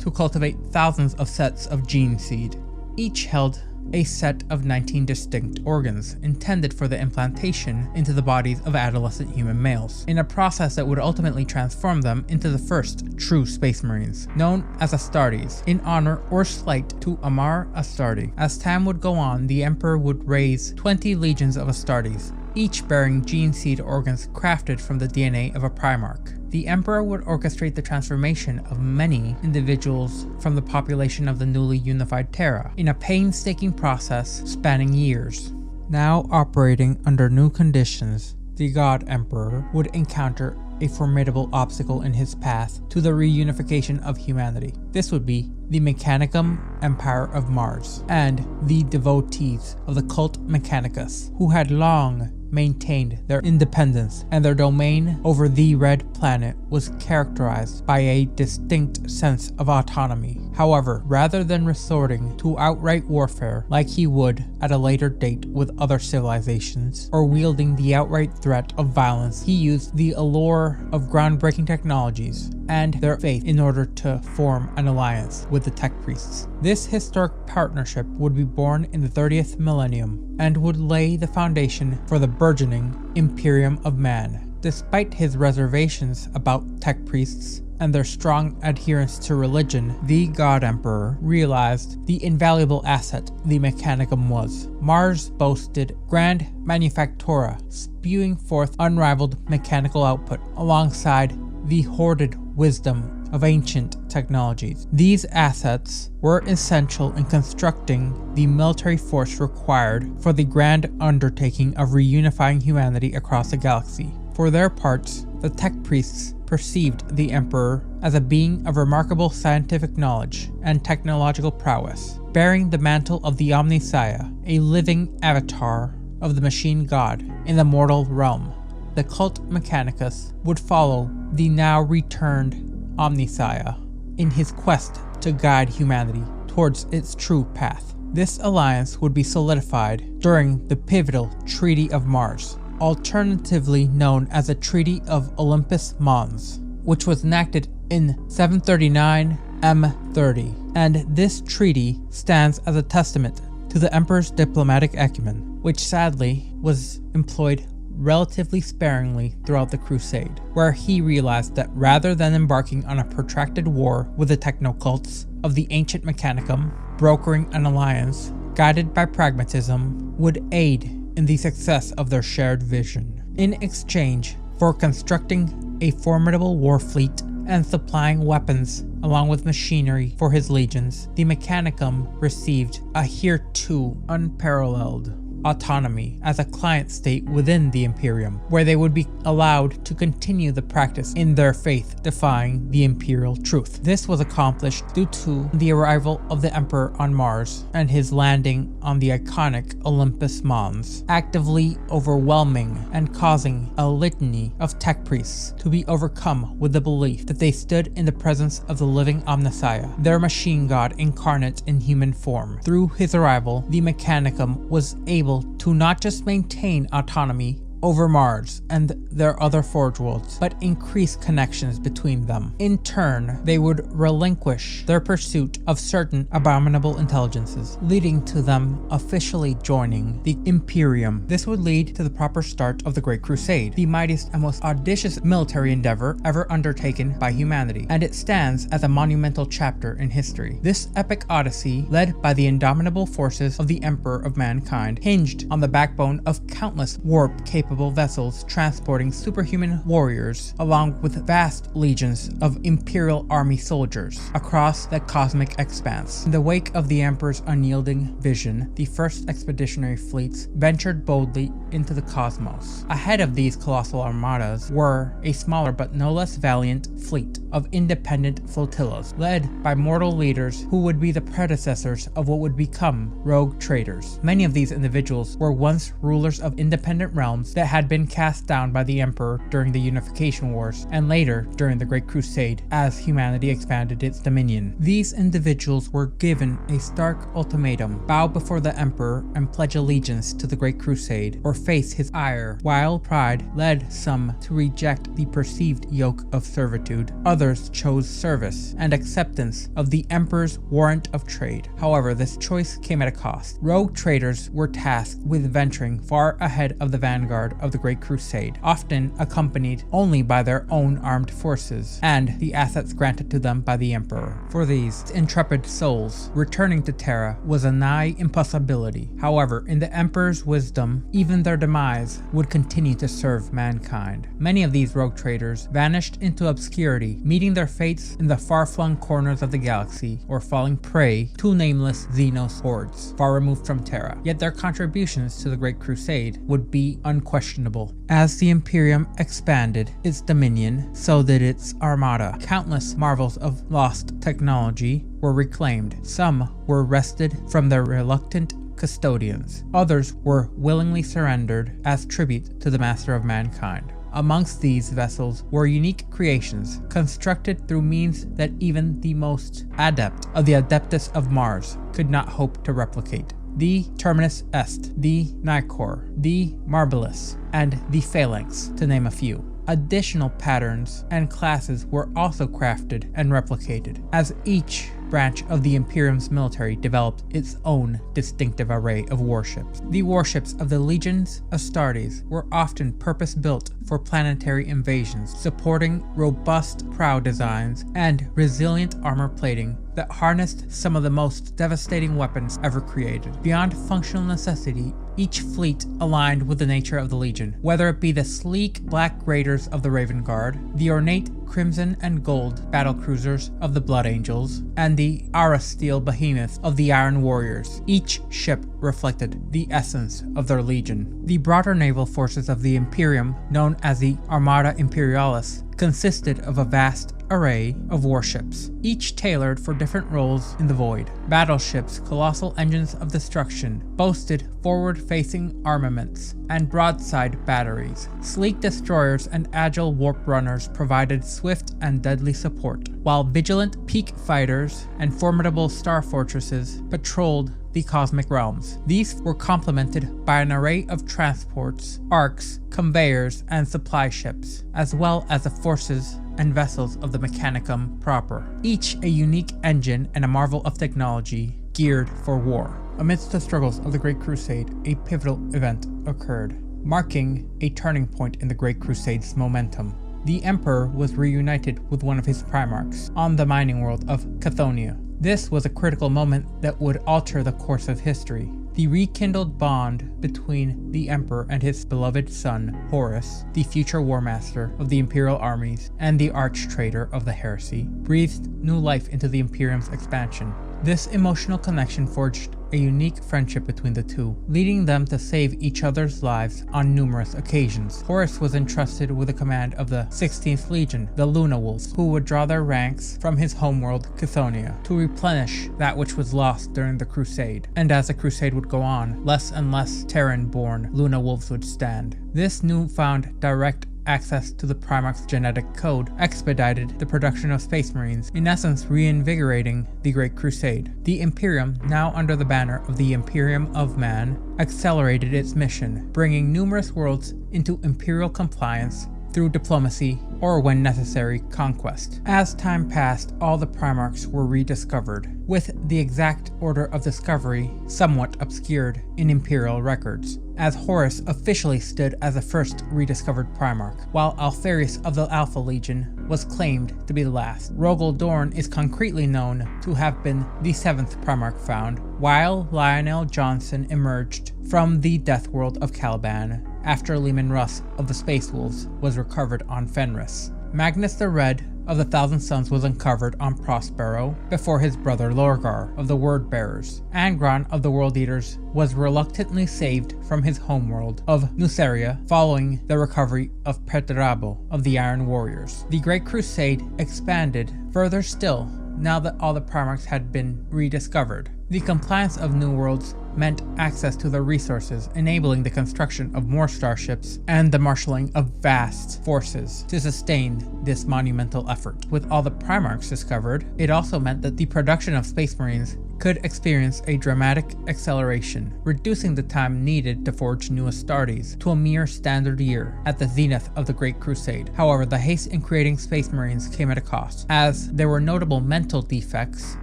to cultivate thousands of sets of gene seed, each held a set of 19 distinct organs intended for the implantation into the bodies of adolescent human males, in a process that would ultimately transform them into the first true Space Marines, known as Astartes, in honor or slight to Amar Astarte. As time would go on, the Emperor would raise 20 legions of Astartes, each bearing gene seed organs crafted from the DNA of a Primarch. The Emperor would orchestrate the transformation of many individuals from the population of the newly unified Terra, in a painstaking process spanning years. Now operating under new conditions, the God Emperor would encounter a formidable obstacle in his path to the reunification of humanity. This would be the Mechanicum Empire of Mars, and the devotees of the cult Mechanicus, who had long maintained their independence, and their domain over the Red Planet was characterized by a distinct sense of autonomy. However, rather than resorting to outright warfare like he would at a later date with other civilizations, or wielding the outright threat of violence, he used the allure of groundbreaking technologies and their faith in order to form an alliance with the Tech Priests. This historic partnership would be born in the 30th millennium and would lay the foundation for the burgeoning Imperium of Man. Despite his reservations about Tech Priests and their strong adherence to religion, the God Emperor realized the invaluable asset the Mechanicum was. Mars boasted Grand Manufactura, spewing forth unrivaled mechanical output alongside the hoarded wisdom of ancient technologies. These assets were essential in constructing the military force required for the grand undertaking of reunifying humanity across the galaxy. For their parts, the Tech Priests perceived the Emperor as a being of remarkable scientific knowledge and technological prowess, bearing the mantle of the Omnissiah, a living avatar of the machine god in the mortal realm. The cult Mechanicus would follow the now returned Omnissiah in his quest to guide humanity towards its true path. This alliance would be solidified during the pivotal Treaty of Mars, alternatively known as the Treaty of Olympus Mons, which was enacted in 739 M30, and this treaty stands as a testament to the Emperor's diplomatic acumen, which sadly was employed relatively sparingly throughout the Crusade, where he realized that rather than embarking on a protracted war with the technocults of the ancient Mechanicum, brokering an alliance guided by pragmatism would aid in the success of their shared vision. In exchange for constructing a formidable war fleet and supplying weapons along with machinery for his legions, the Mechanicum received a hereto unparalleled autonomy as a client state within the Imperium, where they would be allowed to continue the practice in their faith, defying the imperial truth. This was accomplished due to the arrival of the Emperor on Mars and his landing on the iconic Olympus Mons, actively overwhelming and causing a litany of Tech Priests to be overcome with the belief that they stood in the presence of the living Omnissiah, their machine god incarnate in human form. Through his arrival, the Mechanicum was able to not just maintain autonomy over Mars and their other forge worlds, but increase connections between them. In turn, they would relinquish their pursuit of certain abominable intelligences, leading to them officially joining the Imperium. This would lead to the proper start of the Great Crusade, the mightiest and most audacious military endeavor ever undertaken by humanity, and it stands as a monumental chapter in history. This epic odyssey, led by the indomitable forces of the Emperor of Mankind, hinged on the backbone of countless warp-capable vessels transporting superhuman warriors along with vast legions of Imperial Army soldiers across the cosmic expanse. In the wake of the Emperor's unyielding vision, the first expeditionary fleets ventured boldly into the cosmos. Ahead of these colossal armadas were a smaller but no less valiant fleet of independent flotillas, led by mortal leaders who would be the predecessors of what would become rogue traders. Many of these individuals were once rulers of independent realms that had been cast down by the Emperor during the Unification Wars and later during the Great Crusade as humanity expanded its dominion. These individuals were given a stark ultimatum: bow before the Emperor and pledge allegiance to the Great Crusade, or face his ire. While pride led some to reject the perceived yoke of servitude, others chose service and acceptance of the Emperor's warrant of trade. However, this choice came at a cost. Rogue traders were tasked with venturing far ahead of the vanguard of the Great Crusade, often accompanied only by their own armed forces and the assets granted to them by the Emperor. For these intrepid souls, returning to Terra was a nigh impossibility. However, in the Emperor's wisdom, even their demise would continue to serve mankind. Many of these rogue traders vanished into obscurity, meeting their fates in the far-flung corners of the galaxy or falling prey to nameless Xenos hordes far removed from Terra. Yet their contributions to the Great Crusade would be unquestionable. As the Imperium expanded its dominion, so did its armada. Countless marvels of lost technology were reclaimed. Some were wrested from their reluctant custodians. Others were willingly surrendered as tribute to the master of mankind. Amongst these vessels were unique creations, constructed through means that even the most adept of the Adeptus of Mars could not hope to replicate. The Terminus Est, the Nicor, the Marvelous, and the Phalanx, to name a few. Additional patterns and classes were also crafted and replicated, as each branch of the Imperium's military developed its own distinctive array of warships. The warships of the legions Astartes were often purpose-built for planetary invasions, supporting robust prow designs and resilient armor plating that harnessed some of the most devastating weapons ever created. Beyond functional necessity, each fleet aligned with the nature of the Legion, whether it be the sleek black raiders of the Raven Guard, the ornate crimson and gold battlecruisers of the Blood Angels, and the Aura-steel behemoths of the Iron Warriors. Each ship reflected the essence of their legion. The broader naval forces of the Imperium, known as the Armada Imperialis, consisted of a vast array of warships, each tailored for different roles in the void. Battleships, colossal engines of destruction, boasted forward-facing armaments and broadside batteries. Sleek destroyers and agile warp runners provided swift and deadly support, while vigilant peak fighters and formidable star fortresses patrolled the cosmic realms. These were complemented by an array of transports, arcs, conveyors, and supply ships, as well as the forces and vessels of the Mechanicum proper, each a unique engine and a marvel of technology geared for war. Amidst the struggles of the Great Crusade, a pivotal event occurred, marking a turning point in the Great Crusade's momentum. The Emperor was reunited with one of his primarchs on the mining world of Cathonia. This was a critical moment that would alter the course of history. The rekindled bond between the Emperor and his beloved son, Horus, the future Warmaster of the Imperial armies and the arch-traitor of the Heresy, breathed new life into the Imperium's expansion. This emotional connection forged a unique friendship between the two, leading them to save each other's lives on numerous occasions. Horus was entrusted with the command of the 16th Legion, the Luna Wolves, who would draw their ranks from his homeworld, Cathonia, to replenish that which was lost during the Crusade. And as the Crusade would go on, less and less Terran-born Luna Wolves would stand. This newfound direct access to the Primarch's genetic code expedited the production of Space Marines, in essence reinvigorating the Great Crusade. The Imperium, now under the banner of the Imperium of Man, accelerated its mission, bringing numerous worlds into Imperial compliance through diplomacy or, when necessary, conquest. As time passed, all the Primarchs were rediscovered, with the exact order of discovery somewhat obscured in Imperial records, as Horus officially stood as the first rediscovered Primarch, while Alpharius of the Alpha Legion was claimed to be the last. Rogel Dorn is concretely known to have been the 7th Primarch found, while Lionel Johnson emerged from the death world of Caliban after Leman Russ of the Space Wolves was recovered on Fenris. Magnus the Red of the Thousand Suns was uncovered on Prospero before his brother Lorgar of the Word Bearers. Angron of the World Eaters was reluctantly saved from his homeworld of Nuceria following the recovery of Perturabo of the Iron Warriors. The Great Crusade expanded further still now that all the Primarchs had been rediscovered. The compliance of New Worlds meant access to the resources, enabling the construction of more starships and the marshalling of vast forces to sustain this monumental effort. With all the Primarchs discovered, it also meant that the production of Space Marines could experience a dramatic acceleration, reducing the time needed to forge new Astartes to a mere standard year at the zenith of the Great Crusade. However, the haste in creating Space Marines came at a cost, as there were notable mental defects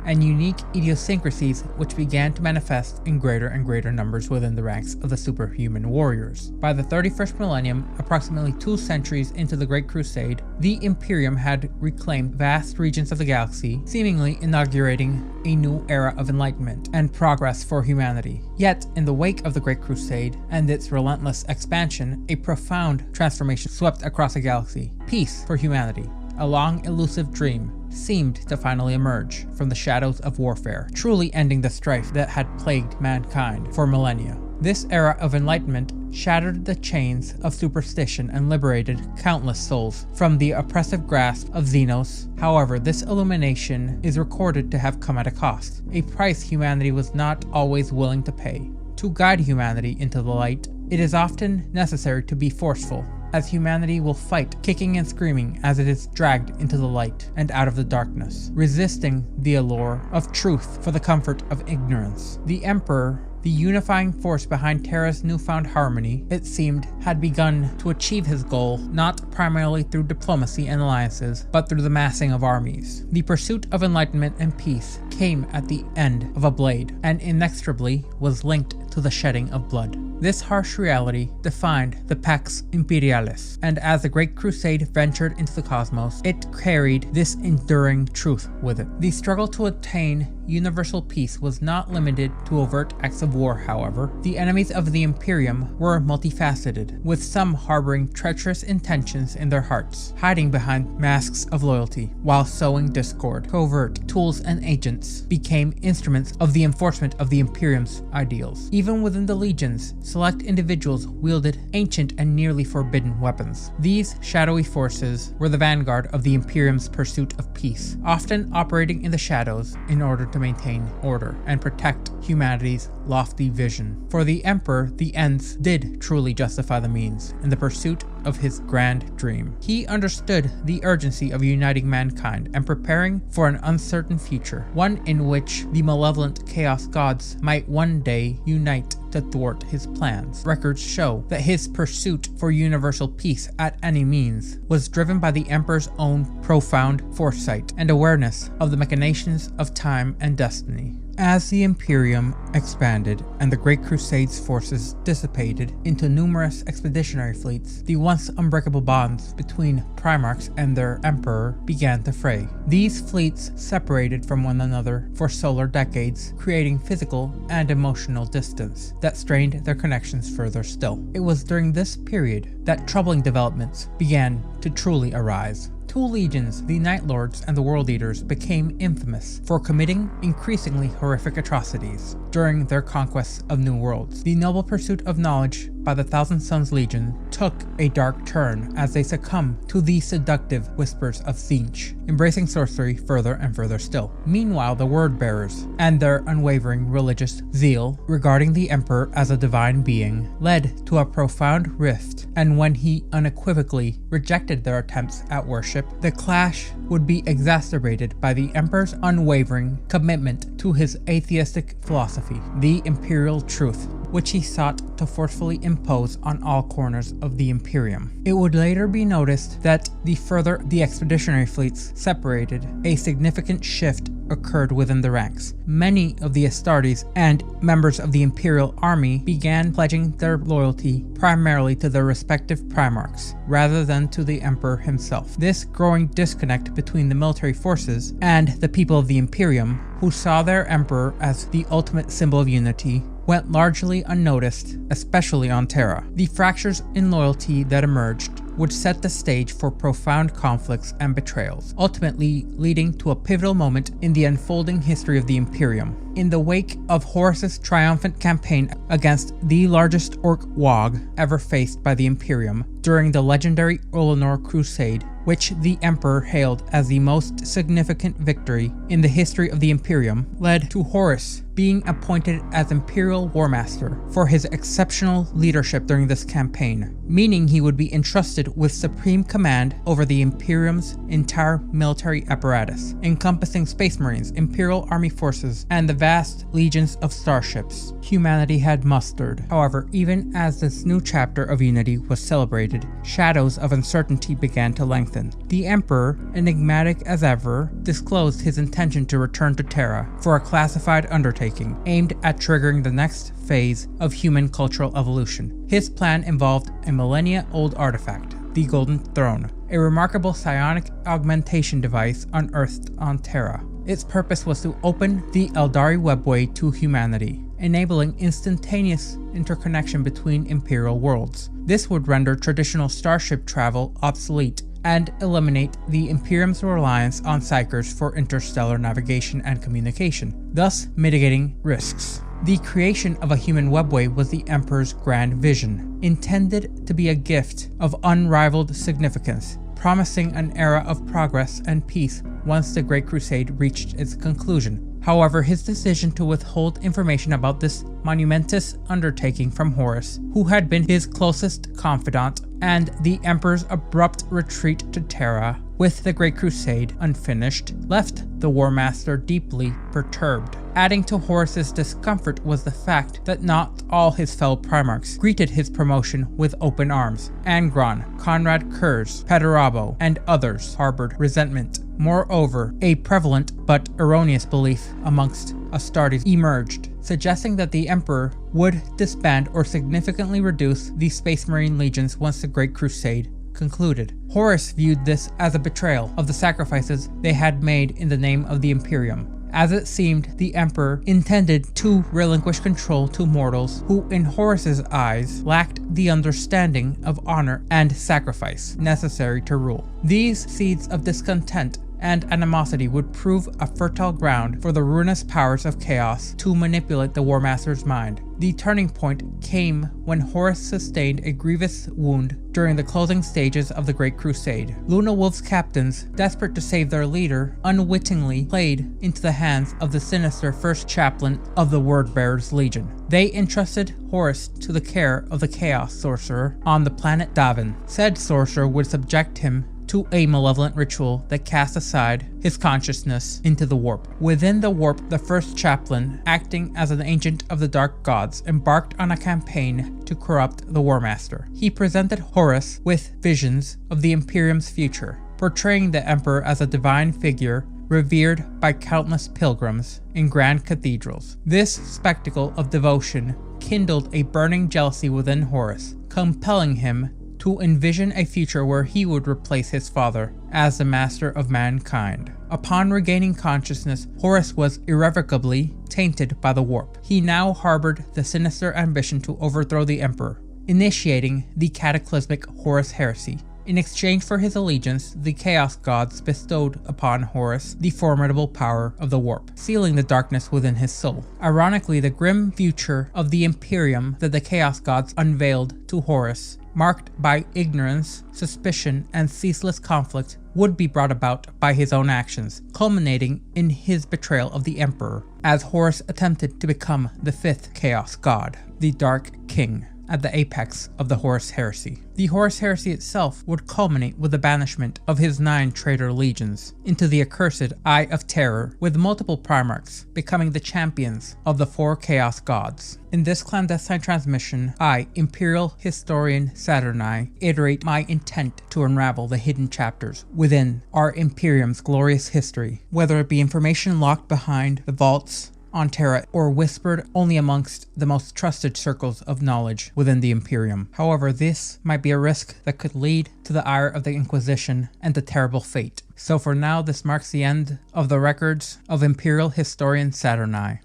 and unique idiosyncrasies which began to manifest in greater and greater numbers within the ranks of the superhuman warriors. By the 31st millennium, approximately 2 centuries into the Great Crusade, the Imperium had reclaimed vast regions of the galaxy, seemingly inaugurating a new era of enlightenment and progress for humanity. Yet, in the wake of the Great Crusade and its relentless expansion, a profound transformation swept across the galaxy. Peace for humanity, a long elusive dream, seemed to finally emerge from the shadows of warfare, truly ending the strife that had plagued mankind for millennia. This era of enlightenment shattered the chains of superstition and liberated countless souls from the oppressive grasp of Xenos. However, this illumination is recorded to have come at a cost, a price humanity was not always willing to pay. To guide humanity into the light, it is often necessary to be forceful, as humanity will fight, kicking and screaming as it is dragged into the light and out of the darkness, resisting the allure of truth for the comfort of ignorance. The Emperor, the unifying force behind Terra's newfound harmony, it seemed, had begun to achieve his goal not primarily through diplomacy and alliances, but through the massing of armies. The pursuit of enlightenment and peace came at the end of a blade, and inextricably was linked to the shedding of blood. This harsh reality defined the Pax Imperialis, and as the Great Crusade ventured into the cosmos, it carried this enduring truth with it. The struggle to attain universal peace was not limited to overt acts of war, however. The enemies of the Imperium were multifaceted, with some harboring treacherous intentions in their hearts, hiding behind masks of loyalty, while sowing discord. Covert tools and agents became instruments of the enforcement of the Imperium's ideals. Even within the legions, select individuals wielded ancient and nearly forbidden weapons. These shadowy forces were the vanguard of the Imperium's pursuit of peace, often operating in the shadows in order to maintain order and protect humanity's lofty vision. For the Emperor, the ends did truly justify the means in the pursuit of his grand dream. He understood the urgency of uniting mankind and preparing for an uncertain future, one in which the malevolent Chaos Gods might one day unite to thwart his plans. Records show that his pursuit for universal peace at any means was driven by the Emperor's own profound foresight and awareness of the machinations of time and destiny. As the Imperium expanded and the Great Crusade's forces dissipated into numerous expeditionary fleets, the once unbreakable bonds between Primarchs and their Emperor began to fray. These fleets separated from one another for solar decades, creating physical and emotional distance that strained their connections further still. It was during this period that troubling developments began to truly arise. Two legions, the Night Lords and the World Eaters, became infamous for committing increasingly horrific atrocities during their conquests of new worlds. The noble pursuit of knowledge by the Thousand Sons Legion took a dark turn as they succumbed to the seductive whispers of Tzeentch, embracing sorcery further and further still. Meanwhile, the Word Bearers and their unwavering religious zeal regarding the Emperor as a divine being led to a profound rift, and when he unequivocally rejected their attempts at worship, the clash would be exacerbated by the Emperor's unwavering commitment to his atheistic philosophy, the imperial truth, which he sought to forcefully impose on all corners of the Imperium. It would later be noticed that the further the expeditionary fleets separated, a significant shift occurred within the ranks. Many of the Astartes and members of the Imperial Army began pledging their loyalty primarily to their respective Primarchs, rather than to the Emperor himself. This growing disconnect between the military forces and the people of the Imperium, who saw their Emperor as the ultimate symbol of unity, went largely unnoticed, especially on Terra. The fractures in loyalty that emerged would set the stage for profound conflicts and betrayals, ultimately leading to a pivotal moment in the unfolding history of the Imperium. In the wake of Horus's triumphant campaign against the largest orc wog ever faced by the Imperium during the legendary Ullanor Crusade, which the Emperor hailed as the most significant victory in the history of the Imperium, led to Horus being appointed as Imperial Warmaster for his exceptional leadership during this campaign, meaning he would be entrusted with supreme command over the Imperium's entire military apparatus, encompassing Space Marines, Imperial Army forces, and the vast legions of starships humanity had mustered. However, even as this new chapter of unity was celebrated, shadows of uncertainty began to lengthen. The Emperor, enigmatic as ever, disclosed his intention to return to Terra for a classified undertaking aimed at triggering the next phase of human cultural evolution. His plan involved a millennia-old artifact, the Golden Throne, a remarkable psionic augmentation device unearthed on Terra. Its purpose was to open the Aeldari Webway to humanity, enabling instantaneous interconnection between Imperial worlds. This would render traditional starship travel obsolete and eliminate the Imperium's reliance on psychers for interstellar navigation and communication, thus mitigating risks. The creation of a human webway was the Emperor's grand vision, intended to be a gift of unrivaled significance, promising an era of progress and peace once the Great Crusade reached its conclusion. However, his decision to withhold information about this monumentous undertaking from Horus, who had been his closest confidant, and the Emperor's abrupt retreat to Terra with the Great Crusade unfinished, left the Warmaster deeply perturbed. Adding to Horus's discomfort was the fact that not all his fellow Primarchs greeted his promotion with open arms. Angron, Conrad Kurz, Pederabo, and others harbored resentment. Moreover, a prevalent but erroneous belief amongst Astartes emerged, suggesting that the Emperor would disband or significantly reduce the Space Marine legions once the Great Crusade concluded. Horus viewed this as a betrayal of the sacrifices they had made in the name of the Imperium, as it seemed the Emperor intended to relinquish control to mortals who, in Horus's eyes, lacked the understanding of honor and sacrifice necessary to rule. These seeds of discontent and animosity would prove a fertile ground for the ruinous powers of chaos to manipulate the Warmaster's mind. The turning point came when Horus sustained a grievous wound during the closing stages of the Great Crusade. Luna Wolf's captains, desperate to save their leader, unwittingly played into the hands of the sinister first chaplain of the Wordbearer's Legion. They entrusted Horus to the care of the Chaos Sorcerer on the planet Davin. Said sorcerer would subject him to a malevolent ritual that cast aside his consciousness into the warp. Within the warp, the first chaplain, acting as an agent of the dark gods, embarked on a campaign to corrupt the Warmaster. He presented Horus with visions of the Imperium's future, portraying the Emperor as a divine figure revered by countless pilgrims in grand cathedrals. This spectacle of devotion kindled a burning jealousy within Horus, compelling him to envision a future where he would replace his father as the master of mankind. Upon regaining consciousness, Horus was irrevocably tainted by the warp. He now harbored the sinister ambition to overthrow the Emperor, initiating the cataclysmic Horus Heresy. In exchange for his allegiance, the Chaos Gods bestowed upon Horus the formidable power of the warp, sealing the darkness within his soul. Ironically, the grim future of the Imperium that the Chaos Gods unveiled to Horus, marked by ignorance, suspicion, and ceaseless conflict, would be brought about by his own actions, culminating in his betrayal of the Emperor, as Horus attempted to become the fifth Chaos God, the Dark King, at the apex of the Horus Heresy. The Horus Heresy itself would culminate with the banishment of his 9 traitor legions into the accursed Eye of Terror, with multiple Primarchs becoming the champions of the 4 Chaos Gods. In this clandestine transmission, I, Imperial Historian Saturni, iterate my intent to unravel the hidden chapters within our Imperium's glorious history, whether it be information locked behind the vaults on Terra or whispered only amongst the most trusted circles of knowledge within the Imperium. However, this might be a risk that could lead to the ire of the Inquisition and a terrible fate. So for now, this marks the end of the records of Imperial Historian Saturni.